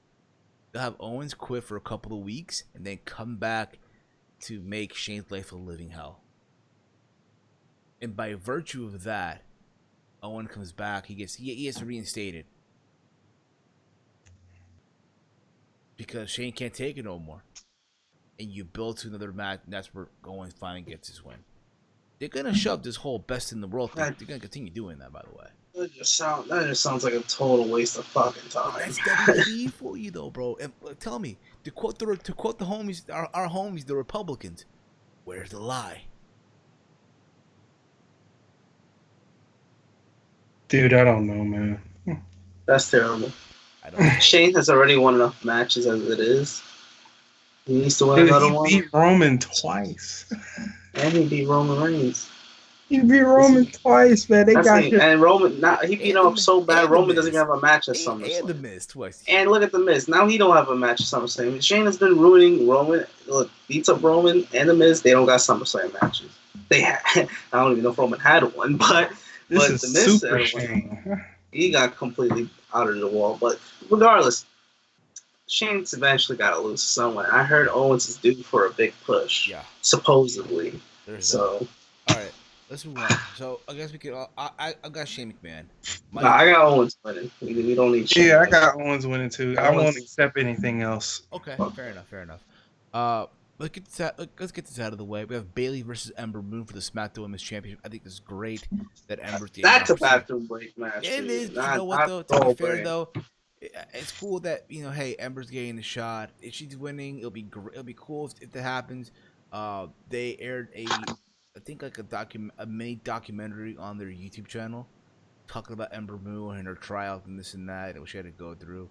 They'll have Owens quit for a couple of weeks and then come back to make Shane's life a living hell. And by virtue of that, Owen comes back. He gets reinstated. Because Shane can't take it no more. And you build to another match, and that's where Owens finally gets his win. They're gonna shove this whole best in the world thing. They're gonna continue doing that, by the way. That just sounds like a total waste of fucking time. That's WWE for you, though, bro. And tell me, to quote the homies, our homies, the Republicans, where's the lie? Dude, I don't know, man. That's terrible. I don't know. Shane has already won enough matches as it is. He needs to win another one. He beat Roman twice. And he beat Roman Reigns. He beat Roman twice, man. And Roman, he beat him up so bad. Roman doesn't even have a match at SummerSlam. And the Miz twice. And look at the Miz. Now he don't have a match at SummerSlam. Shane has been ruining Roman. Look, beats up Roman and the Miz. They don't got SummerSlam matches. I don't even know if Roman had one, but this is the Miz super Shane. He got completely out of the wall. But regardless, Shane's eventually got to lose somewhere. I heard Owens is due for a big push. Yeah. Supposedly. All right, let's move on. So I guess we could. I got Shane McMahon. I got Owens winning. We don't need Shane. Yeah, I got Owens winning too. I won't accept anything else. Okay, fair enough. Let's get this out of the way. We have Bayley versus Ember Moon for the SmackDown Women's Championship. I think it's great that Ember's the That's a bathroom break match. It is. You know what though? To be fair though, it's cool that hey, Ember's getting a shot. If she's winning, it'll be great. It'll be cool if that happens. They aired I think like a mini documentary on their YouTube channel talking about Ember Moon and her trials and this and that, and what she had to go through.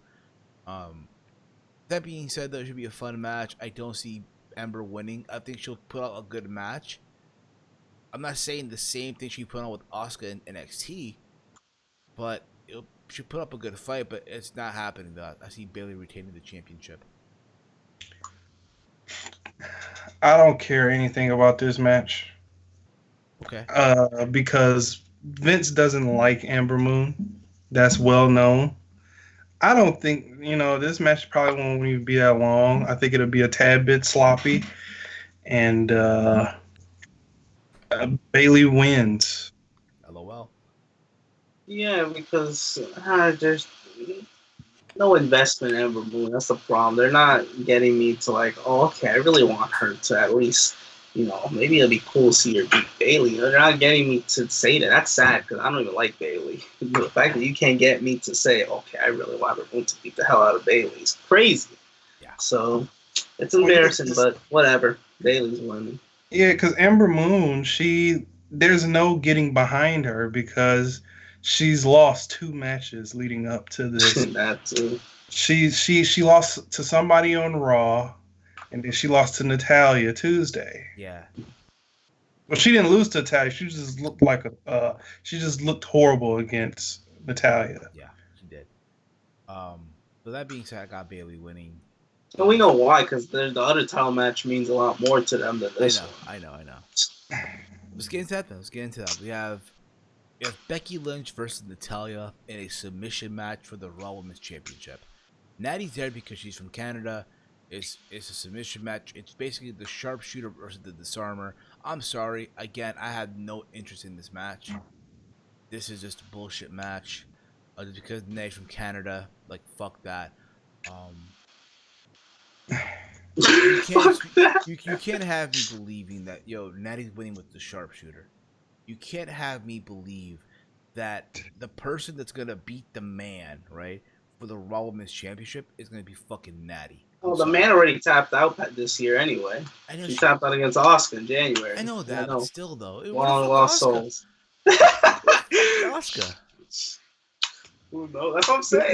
That being said, though, it should be a fun match. I don't see Ember winning. I think she'll put out a good match. I'm not saying the same thing she put on with Asuka in NXT, but she put up a good fight. But it's not happening, though. I see Bayley retaining the championship. I don't care anything about this match. Okay. Because Vince doesn't like Ember Moon. That's well known. I don't think, this match probably won't even be that long. I think it'll be a tad bit sloppy. And Bayley wins. LOL. Yeah, because there's no investment in Ember Moon. That's the problem. They're not getting me to okay, I really want her to at least, maybe it'll be cool to see her beat Bayley. They're not getting me to say that. That's sad because I don't even like Bayley. The fact that you can't get me to say, okay, I really want Ember Moon to beat the hell out of Bayley is crazy. Yeah. So it's embarrassing, but whatever. Bayley's winning. Yeah, because Ember Moon, there's no getting behind her because she's lost 2 matches leading up to this. That too. She lost to somebody on Raw, and then she lost to Natalya Tuesday. Yeah. Well, she didn't lose to Natalya. She just looked like she just looked horrible against Natalya. Yeah, she did. So that being said, I got Bayley winning. And we know why, because the other title match means a lot more to them than this one. I know. Let's get into that then. We have Becky Lynch versus Natalya in a submission match for the Raw Women's Championship. Natty's there because she's from Canada. It's a submission match. It's basically the sharpshooter versus the disarmer. I'm sorry. Again, I had no interest in this match. This is just a bullshit match. Just because Natty's from Canada. Like, fuck that. You can't have me believing that, Natty's winning with the sharpshooter. You can't have me believe that the person that's going to beat the man, right, for the Raw Women's Championship is going to be fucking Natty. Well, the man already tapped out this year anyway. I know he tapped out against Asuka in January. I know that, but still, though. Long lost souls. Asuka. Who knows? That's what I'm saying.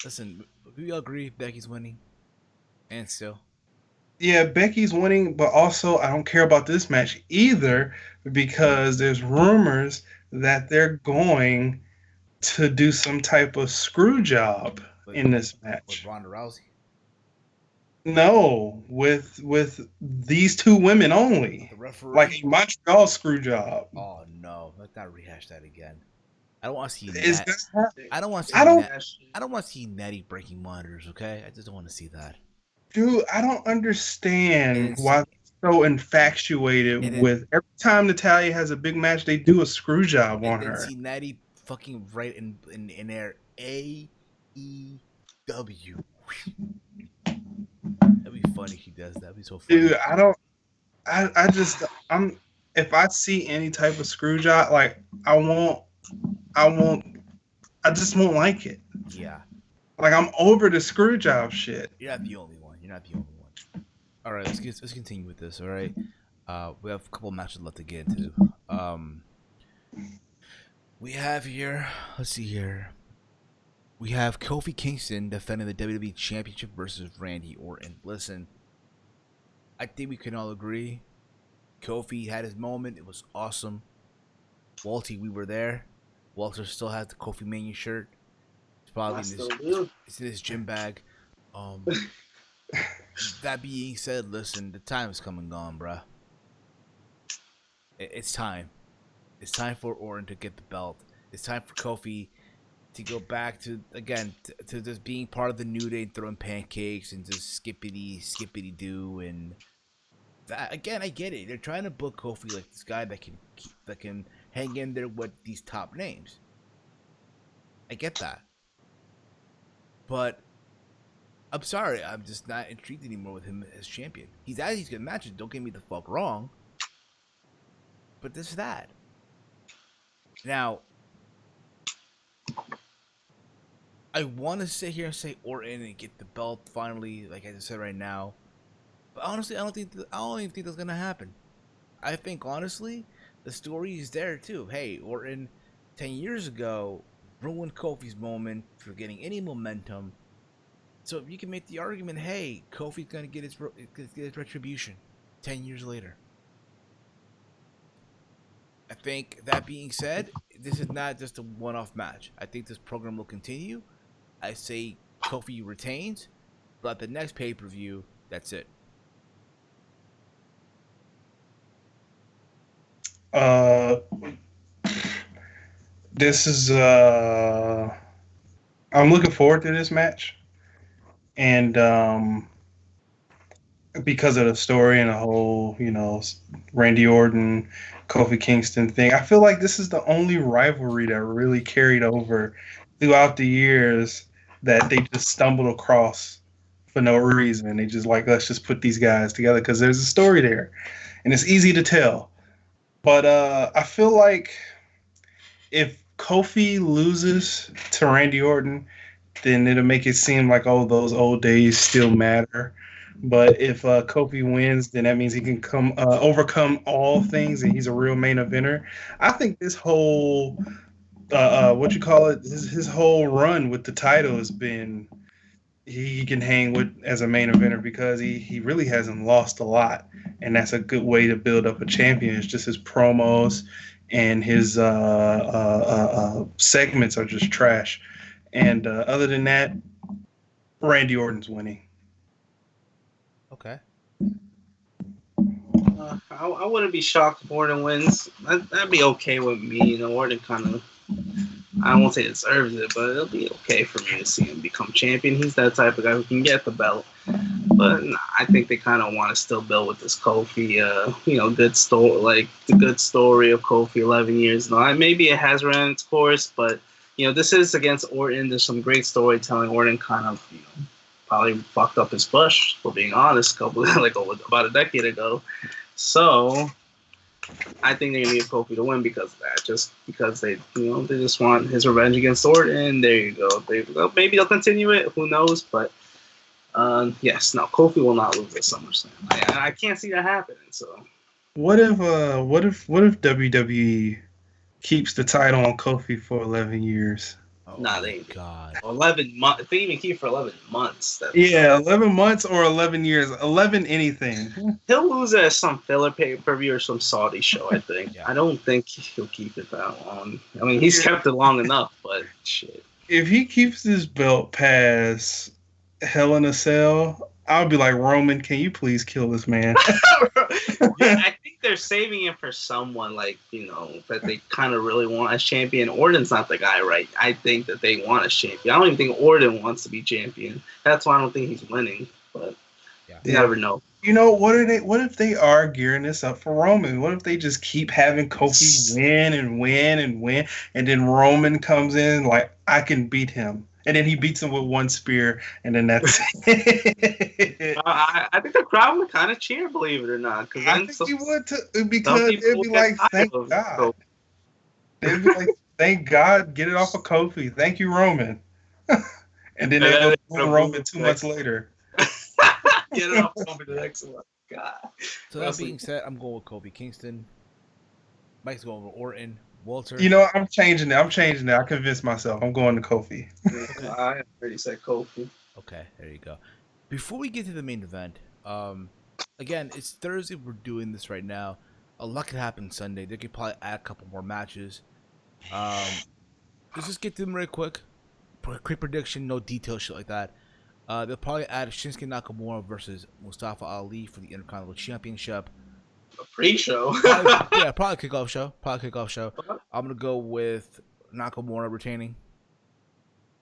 Listen, we all agree Becky's winning. And still. Yeah, Becky's winning, but also I don't care about this match either because there's rumors that they're going to do some type of screw job in this match. With Ronda Rousey? No, with these 2 women only. The referee? Like a Montreal screw job. Oh no, let's not rehash that again. I don't want to see I don't want to see Natty breaking monitors, okay? I just don't want to see that. Dude, I don't understand why they're so infatuated with every time Natalya has a big match, they do a screw job on her. See Natty fucking right in there. AEW. That'd be funny if he does that. That'd be so funny. Dude, if I see any type of screw job, like I just won't like it. Yeah. Like I'm over the screw job shit. You're not the only one. All right, let's continue with this. All right, we have a couple matches left to get into. We have here. Let's see here. We have Kofi Kingston defending the WWE Championship versus Randy Orton. Listen, I think we can all agree. Kofi had his moment. It was awesome. Walty, we were there. Walter still has the Kofi Mania shirt. It's probably in his gym bag. That being said, listen, the time is come and gone, bruh. It's time. It's time for Orton to get the belt. It's time for Kofi to go back to just being part of the New Day and throwing pancakes and just skippity do. And that, again, I get it. They're trying to book Kofi like this guy that can hang in there with these top names. I get that. But I'm sorry, I'm just not intrigued anymore with him as champion. He's had these good matches, don't get me the fuck wrong. But this is that. Now, I want to sit here and say Orton and get the belt finally, like I just said right now. But honestly, I don't even think that's gonna happen. I think honestly, the story is there too. Hey, Orton 10 years ago ruined Kofi's moment for getting any momentum. So if you can make the argument, hey, Kofi's gonna get his retribution 10 years later. I think that being said, this is not just a one-off match. I think this program will continue. I say Kofi retains, but at the next pay-per-view, that's it. This is I'm looking forward to this match. And because of the story and the whole, Randy Orton, Kofi Kingston thing, I feel like this is the only rivalry that really carried over throughout the years that they just stumbled across for no reason. They just let's just put these guys together because there's a story there, and it's easy to tell. But I feel like if Kofi loses to Randy Orton, then it'll make it seem like, oh, those old days still matter. But if Kofi wins, then that means he can overcome all things, and he's a real main eventer. I think this whole what you call it, his whole run with the title has been he can hang with as a main eventer because he really hasn't lost a lot, and that's a good way to build up a champion. It's just his promos and his segments are just trash. And other than that, Randy Orton's winning. Okay. I wouldn't be shocked if Orton wins. That'd be okay with me. You know, Orton kind of, I won't say deserves it, but it'll be okay for me to see him become champion. He's that type of guy who can get the belt. But nah, I think they kind of want to still build with this Kofi, good story, like the good story of Kofi 11 years now. Maybe it has ran its course, but this is against Orton. There's some great storytelling. Orton kind of, probably fucked up his push, for being honest, about a decade ago. So I think they're gonna need Kofi to win because of that. Just because they just want his revenge against Orton. There you go. Maybe they'll continue it. Who knows? But yes, no, Kofi will not lose at SummerSlam. I can't see that happening. So what if WWE keeps the title on Kofi for 11 years? Oh, nah, they God. 11 months. If they even keep for 11 months, 11 months or 11 years, 11 anything. He'll lose at some filler pay-per-view or some Saudi show, I think. Yeah. I don't think he'll keep it that long. I mean, he's kept it long enough, but shit. If he keeps this belt past Hell in a Cell, I'll be like, Roman, can you please kill this man? Yeah, I think they're saving him for someone that they kind of really want as champion. Orton's not the guy, right? I think that they want a champion. I don't even think Orton wants to be champion. That's why I don't think he's winning. But you never know. What if they are gearing this up for Roman? What if they just keep having Kofi win and win and win, and then Roman comes in like, I can beat him, and then he beats him with one spear, and then that's it. I think the crowd would kind of cheer, believe it or not. I think he would too, because they'd be like, thank God. They'd be like, thank God, get it off of Kofi. Thank you, Roman. And then they go to Roman 2 months later. Get it off Roman the next one. God. So that being said, I'm going with Kofi Kingston. Mike's going with Orton. Walter. I'm changing it. I convinced myself. I'm going to Kofi. Okay. I already said Kofi. Okay, there you go. Before we get to the main event, again, it's Thursday. We're doing this right now. A lot could happen Sunday. They could probably add a couple more matches. Let's just get to them real quick. Quick prediction, no detail shit like that. They'll probably add Shinsuke Nakamura versus Mustafa Ali for the Intercontinental Championship. A pre-show. Probably kickoff show. I'm gonna go with Nakamura retaining.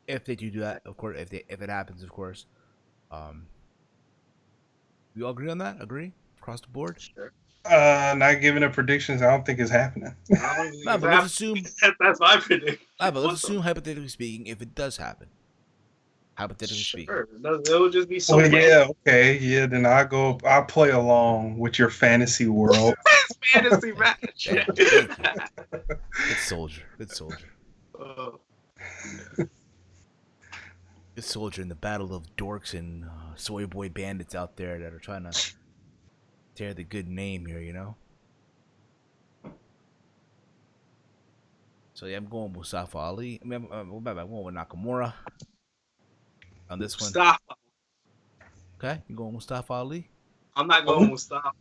If they do that, of course. If it happens, of course. We all agree on that? Agree across the board? Sure. Not giving up predictions. I don't think it's happening. But let's assume that's my prediction. But let's assume, hypothetically speaking, if it does happen. Hypothetically speaking. It would just be so. Well, yeah, okay, yeah. Then I'll play along with your fantasy world. Fantasy match. Yeah, good soldier. Good soldier in the battle of dorks and soy boy bandits out there that are trying to tear the good name here, So yeah, I'm going with Mustafa Ali. I'm going with Nakamura on this one. Mustafa. Okay, you going with Mustafa Ali? I'm not going with Mustafa.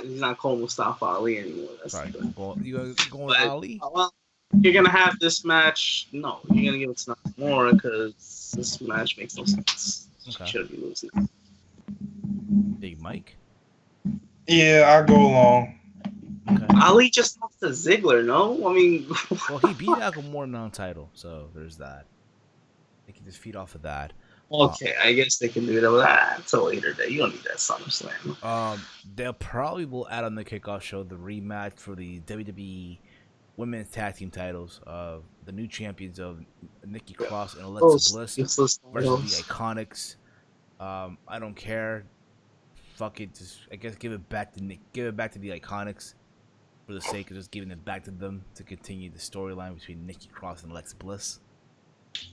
He's not called Mustafa Ali anymore. That's Sorry, good. you going with Ali? Well, you're gonna have this match. No, you're gonna give it to Nakamura because this match makes no sense. Okay. Should be losing. Big Mike. Yeah, I'll go along. Okay. Ali just lost to Ziggler, no? I mean... Well, he beat Nakamura non-title, so there's that. They can just feed off of that. Okay, I guess they can do that, but that's a later day. You don't need that SummerSlam. They'll probably will add on the kickoff show the rematch for the WWE Women's Tag Team titles of the new champions of Nikki Cross and Alexa Bliss versus the Iconics. I don't care. Fuck it, just I guess give it back to the Iconics for the sake of just giving it back to them to continue the storyline between Nikki Cross and Alexa Bliss.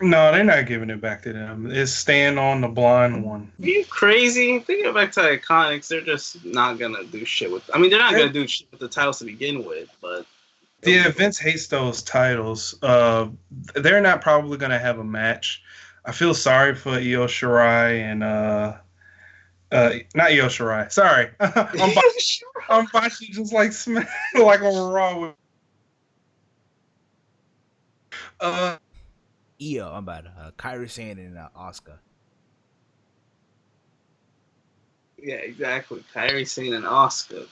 No, they're not giving it back to them. It's staying on the blonde one. Are you crazy? If they get back to Iconics, they're just not gonna do shit with. I mean, they're not gonna do shit with the titles to begin with, but. Yeah, Vince hates those titles. They're not probably gonna have a match. I feel sorry for Io Shirai and not Io Shirai. Sorry, I'm watching just like like on Raw. Io, I'm bad. Kairi Sane and Asuka. Yeah, exactly. Kairi Sane and Asuka.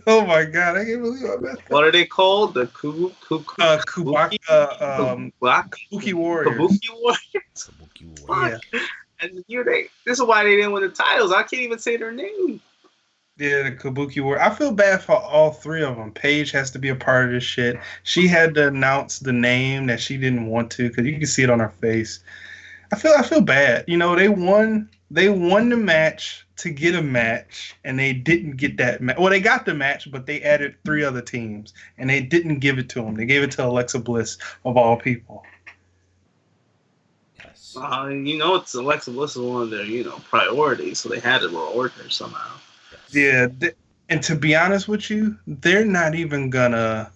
Oh my god, I can't believe I messed up. What are they called? The Kabuki Warriors. Kabuki Warriors. Yeah. And this is why they didn't win the titles. I can't even say their name. Yeah, the Kabuki Warriors. I feel bad for all three of them. Paige has to be a part of this shit. She had to announce the name that she didn't want to because you can see it on her face. I feel bad. You know, they won the match to get a match, and they didn't get that match. Well, they got the match, but they added 3 other teams, and they didn't give it to them. They gave it to Alexa Bliss, of all people. Yes. It's Alexa Bliss is one of their, priorities, so they had to reward her somehow. Yeah, and to be honest with you, they're not even gonna.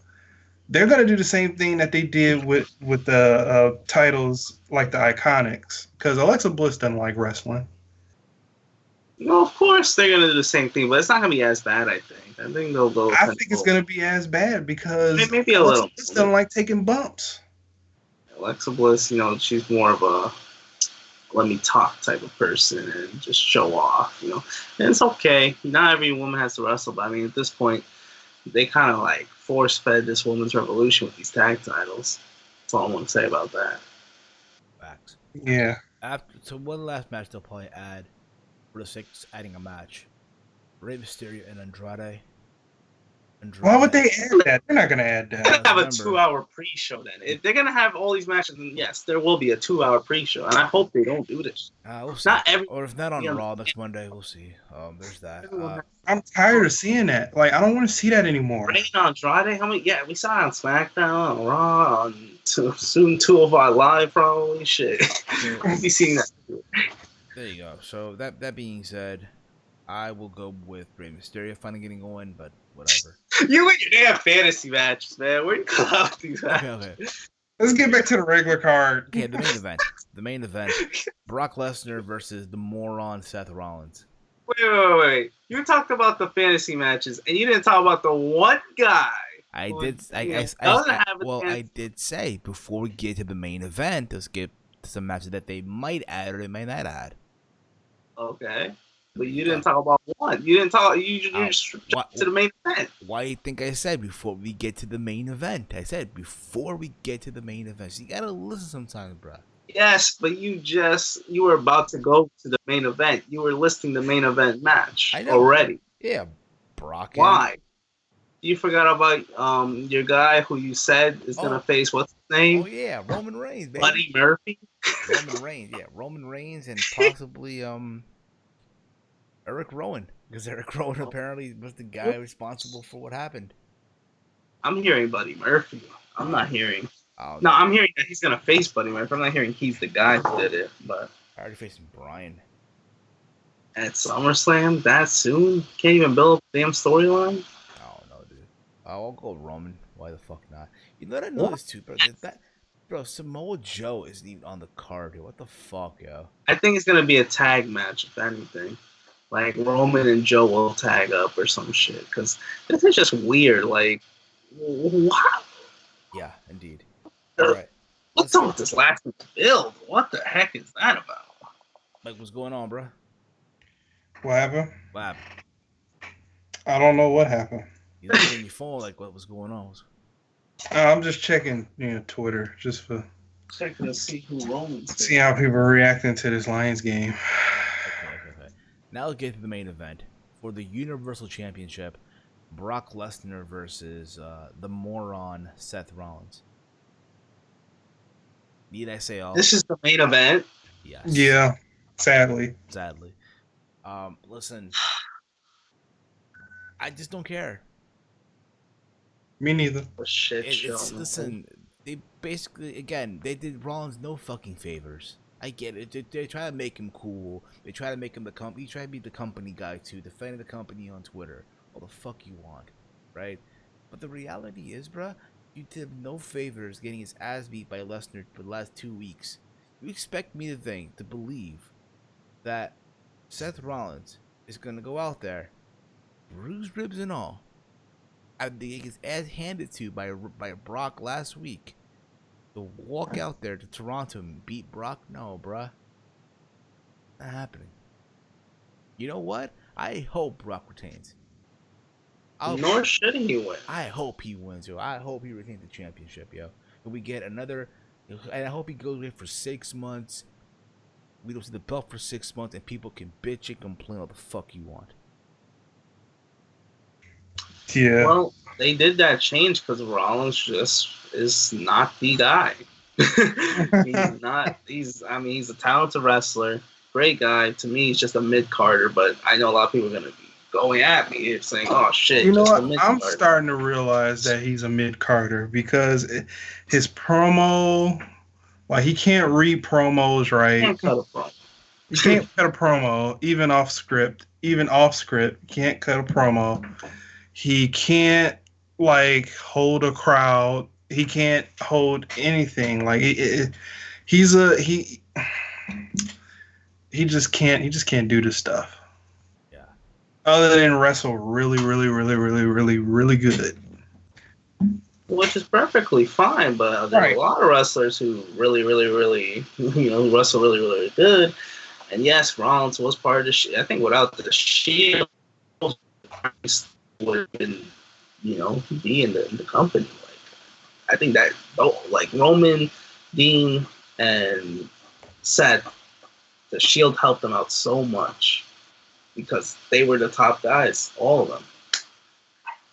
They're gonna do the same thing that they did with the titles like the Iconics, because Alexa Bliss doesn't like wrestling. No, of course they're gonna do the same thing, but it's not gonna be as bad. I think they'll go. I think it's gonna be as bad because maybe a Alexa little. Bliss doesn't like taking bumps. Alexa Bliss, she's more of a let me talk type of person and just show off, And it's okay. Not every woman has to wrestle, but I mean, at this point, they kind of like force-fed this women's revolution with these tag titles. That's all I want to say about that. Facts. Yeah. So one last match they'll probably add for the sake of adding a match. Rey Mysterio and Andrade. Why would they add that? They're not going to add that. They're going to have a 2-hour pre-show then. If they're going to have all these matches, then yes, there will be a 2-hour pre-show. And I hope they don't do this. We'll see. Or if not on Raw next Monday, we'll see. There's that. I'm tired of seeing that. Like, I don't want to see that anymore. Rey and Andrade? Yeah, we saw it on SmackDown, on Raw, on soon 205 Live, probably. Shit. We'll be seeing that. There you go. So that being said, I will go with Rey Mysterio finally getting going, but whatever. You and your damn fantasy matches, man. Where you come out with these matches? Okay. Let's get back to the regular card. Okay, the main event. The main event. Brock Lesnar versus the moron Seth Rollins. Wait. You talked about the fantasy matches, and you didn't talk about the one guy. I did say before we get to the main event, let's get some matches that they might add or they might not add. Okay. But you didn't talk about one. You didn't talk. You just to the main event. Why do you think I said before we get to the main event? I said before we get to the main event. So you gotta listen sometimes, bro. Yes, but you were about to go to the main event. You were listing the main event match already. Yeah, Brock. Why? You forgot about your guy who you said is gonna face what's his name? Oh yeah, Roman Reigns, baby. Buddy Murphy. Roman Reigns, yeah, Roman Reigns, and possibly Eric Rowan, because Eric Rowan apparently was the guy responsible for what happened. I'm hearing Buddy Murphy. I'm not hearing. No, I'm hearing that he's gonna face Buddy Murphy. I'm not hearing he's the guy who did it. But I already facing Brian at SummerSlam that soon. Can't even build a damn storyline. Oh no, dude. I'll go Roman. Why the fuck not? You know what I noticed too, bro? Samoa Joe isn't even on the card here. What the fuck, yo? I think it's gonna be a tag match, if anything. Like Roman and Joe will tag up or some shit. Because this is just weird. Like, what? Yeah, indeed. All right. What's up with this last build? What the heck is that about? Like, what's going on, bro? What happened? What happened? I don't know what happened. You look on your phone like what was going on? I'm just checking, Twitter, just for checking to see who Roman's. See how people are reacting to this Lions game. Okay. Now let's get to the main event for the Universal Championship. Brock Lesnar versus the moron Seth Rollins. Need I say all? This is the main event. Yes. Yeah. Sadly. Listen. I just don't care. Me neither. Shit show. Listen, they basically, again, they did Rollins no fucking favors. I get it. They try to make him cool. They try to make him the company. He try to be the company guy too, defending the company on Twitter. All the fuck you want, right? But the reality is, bruh, you did him no favors getting his ass beat by Lesnar for the last 2 weeks. You expect me to believe that Seth Rollins is gonna go out there, bruised ribs and all, after he gets ass handed to by Brock last week, to walk out there to Toronto and beat Brock? No, bruh. Not happening. You know what? I hope Brock retains. Nor should he win. I hope he wins, yo. I hope he retains the championship, yo. And we get another, and I hope he goes away for 6 months. We don't see the belt for 6 months, and people can bitch and complain all the fuck you want. Yeah. Well, they did that change because Rollins just is not the guy. He's not. He's a talented wrestler, great guy. To me, he's just a mid-carder. But I know a lot of people are gonna be going at me saying, "Oh shit!" You know what? I'm starting to realize that he's a mid-carder because his promo, like he can't read promos right. He can't cut a promo. He can't cut a promo, even off script. Even off script, can't cut a promo. He can't like hold a crowd. He can't hold anything. Like he just can't do this stuff. Yeah. Other than wrestle really good. Which is perfectly fine, but there's a lot of wrestlers who really, wrestle really good. And yes, Rollins was part of the Shield. I think without the Shield, would have been, be in the company. Like, I think that like Roman, Dean, and Seth, the Shield helped them out so much because they were the top guys, all of them.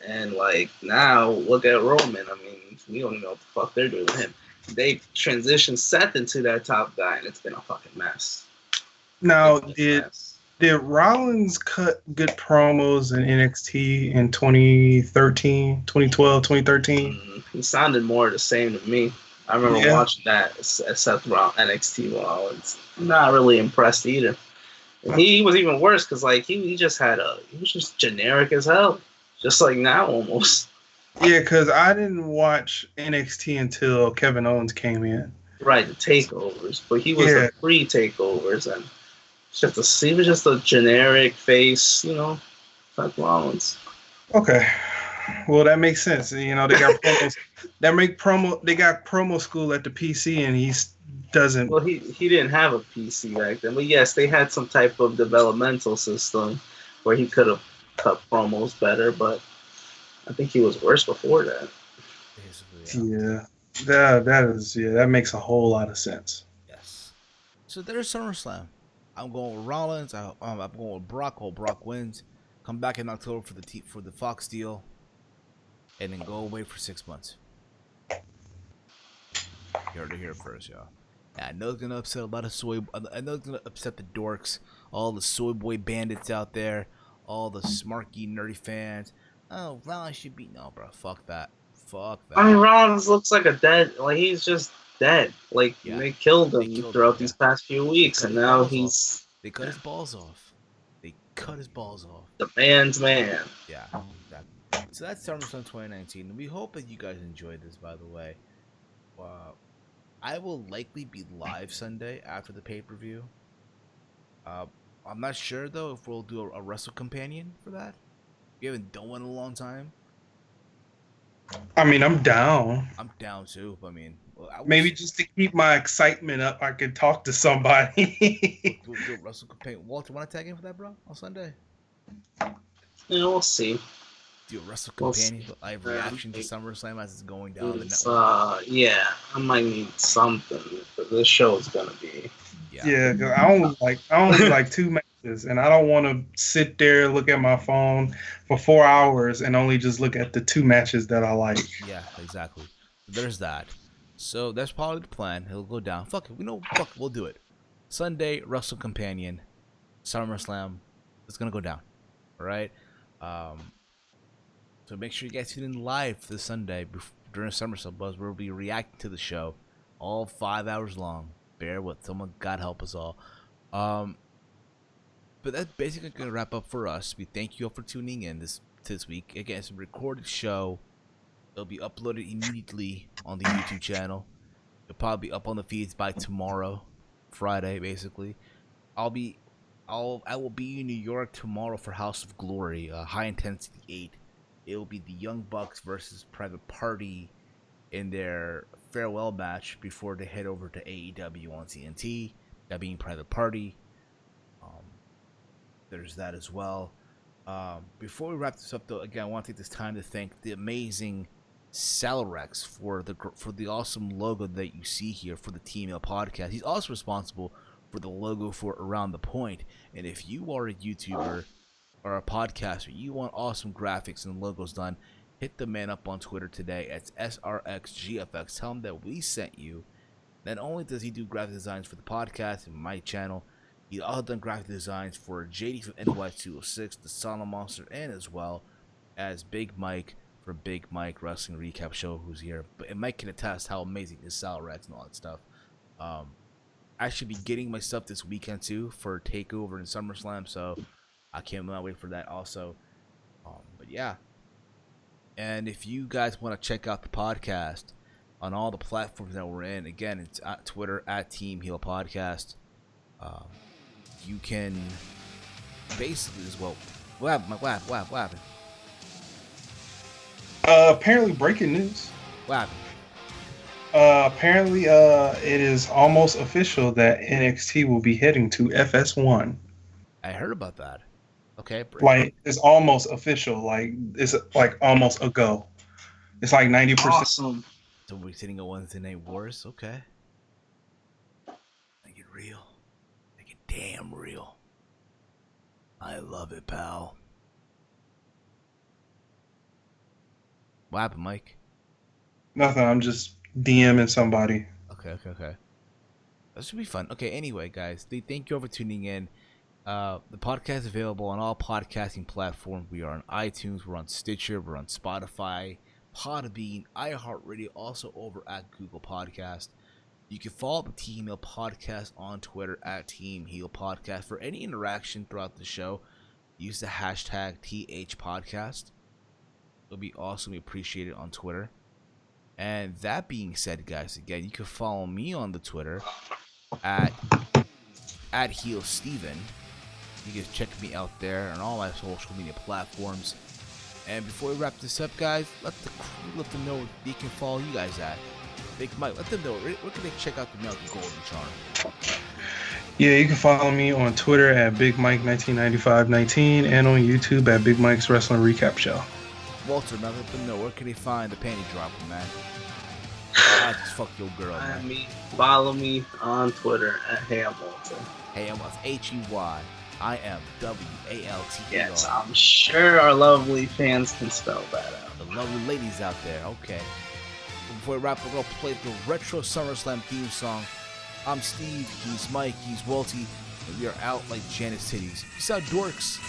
And like now, look at Roman. I mean, we don't even know what the fuck they're doing with him. They transitioned Seth into that top guy, and it's been a fucking mess. Now, did Rollins cut good promos in NXT in 2013, 2012, 2013? He sounded more the same to me. I remember watching that Seth Rollins, NXT Rollins. I'm not really impressed either. And he was even worse because like he was just generic as hell, just like now almost. Yeah, because I didn't watch NXT until Kevin Owens came in. Right, the takeovers, but he was the pre-takeovers and. He was just a generic face, Seth Rollins. Okay, well that makes sense. They got promos. They got promo school at the PC, and he doesn't. Well, he didn't have a PC back then, but yes, they had some type of developmental system where he could have cut promos better. But I think he was worse before that. Yeah, that makes a whole lot of sense. Yes. So there's SummerSlam. I'm going with Rollins. I'm going with Brock. Hope Brock wins. Come back in October for the Fox deal, and then go away for 6 months. You heard it here first, y'all. Yeah, I know it's gonna upset a lot of I know it's gonna upset the dorks, all the soy boy bandits out there, all the smarky nerdy fans. Oh, Rollins should be bro. Fuck that. I mean, Rollins looks like he's just dead. Like they killed him throughout these past few weeks, and now they cut his balls off. The man's man. Yeah. So that's SummerSlam 2019. We hope that you guys enjoyed this. By the way, I will likely be live Sunday after the pay-per-view. I'm not sure though if we'll do a Wrestle Companion for that. We haven't done one in a long time. I mean, I'm down. I'm down too. I mean, maybe just to keep my excitement up, I could talk to somebody. do a Wrestle Companion. Walter, want to tag in for that, bro, on Sunday? Yeah, we'll see. Do a Wrestle Companion live reaction to SummerSlam as it's going down the network. Yeah, I might need something, but this show is gonna be. Yeah, because I only like 2 matches, and I don't want to sit there and look at my phone for 4 hours and only just look at the 2 matches that I like. Yeah, exactly. There's that. So that's probably the plan. It'll go down. Fuck it. We'll do it. Sunday, Wrestle Companion, SummerSlam. It's gonna go down. All right. So make sure you guys tune in live this Sunday during SummerSlam Buzz, we'll be reacting to the show all 5 hours long. Bear with someone, God help us all. But that's basically going to wrap up for us. We thank you all for tuning in this week. Again, it's a recorded show. It'll be uploaded immediately on the YouTube channel. It'll probably be up on the feeds by tomorrow, Friday, basically. I will be in New York tomorrow for House of Glory, High Intensity 8. It will be the Young Bucks versus Private Party in their farewell match before they head over to AEW on TNT. That being Private Party. There's that as well. Before we wrap this up, though, again, I want to take this time to thank the amazing Salrex for the awesome logo that you see here for the TML podcast. He's also responsible for the logo for Around the Point. And if you are a YouTuber or a podcaster, you want awesome graphics and logos done, hit the man up on Twitter today. It's SRXGFX. Tell him that we sent you. Not only does he do graphic designs for the podcast and my channel, he's also done graphic designs for JD from NY206, the Silent Monster, and as well as Big Mike from Big Mike Wrestling Recap Show, who's here. And Mike can attest how amazing is Salrex and all that stuff. I should be getting my stuff this weekend too for TakeOver and SummerSlam, so I can't wait for that also. But yeah. And if you guys want to check out the podcast on all the platforms that we're in, again, it's at Twitter at Team Heel Podcast. You can basically as well. What happened? Apparently, breaking news. What happened? Apparently, it is almost official that NXT will be heading to FS1. I heard about that. Okay. Like, it's almost official. Like, it's like almost a go. It's like 90%. Awesome. So we're sitting at Wednesday Night Wars. Okay. Make it real. Make it damn real. I love it, pal. What happened, Mike? Nothing. I'm just DMing somebody. Okay. That should be fun. Okay, anyway, guys, thank you all for tuning in. The podcast is available on all podcasting platforms. We are on iTunes, we're on Stitcher, we're on Spotify, PodBean, iHeartRadio, also over at Google Podcast. You can follow the Team Heel Podcast on Twitter at Team Heel Podcast. For any interaction throughout the show, use the hashtag THPodcast. It'll be awesomely appreciated on Twitter. And that being said, guys, again, you can follow me on the Twitter at Heel Steven. You can check me out there on all my social media platforms. And before we wrap this up, guys, let them know where they can follow you guys at. Big Mike, let them know where can they check out the Milk Golden Charm. Yeah, you can follow me on Twitter at BigMike199519 and on YouTube at Big Mike's Wrestling Recap Show. Walter, now let them know where can they find the panty dropper, man. I just fuck your girl, man. Follow me on Twitter at HeyI'mWalter. HeyI'mWalter. Yes, I'm sure our lovely fans can spell that out. The lovely ladies out there, okay. Before we wrap, we're going to play the Retro SummerSlam theme song. I'm Steve, he's Mike, he's Walty, and we are out like Janet Titties. Peace out, dorks.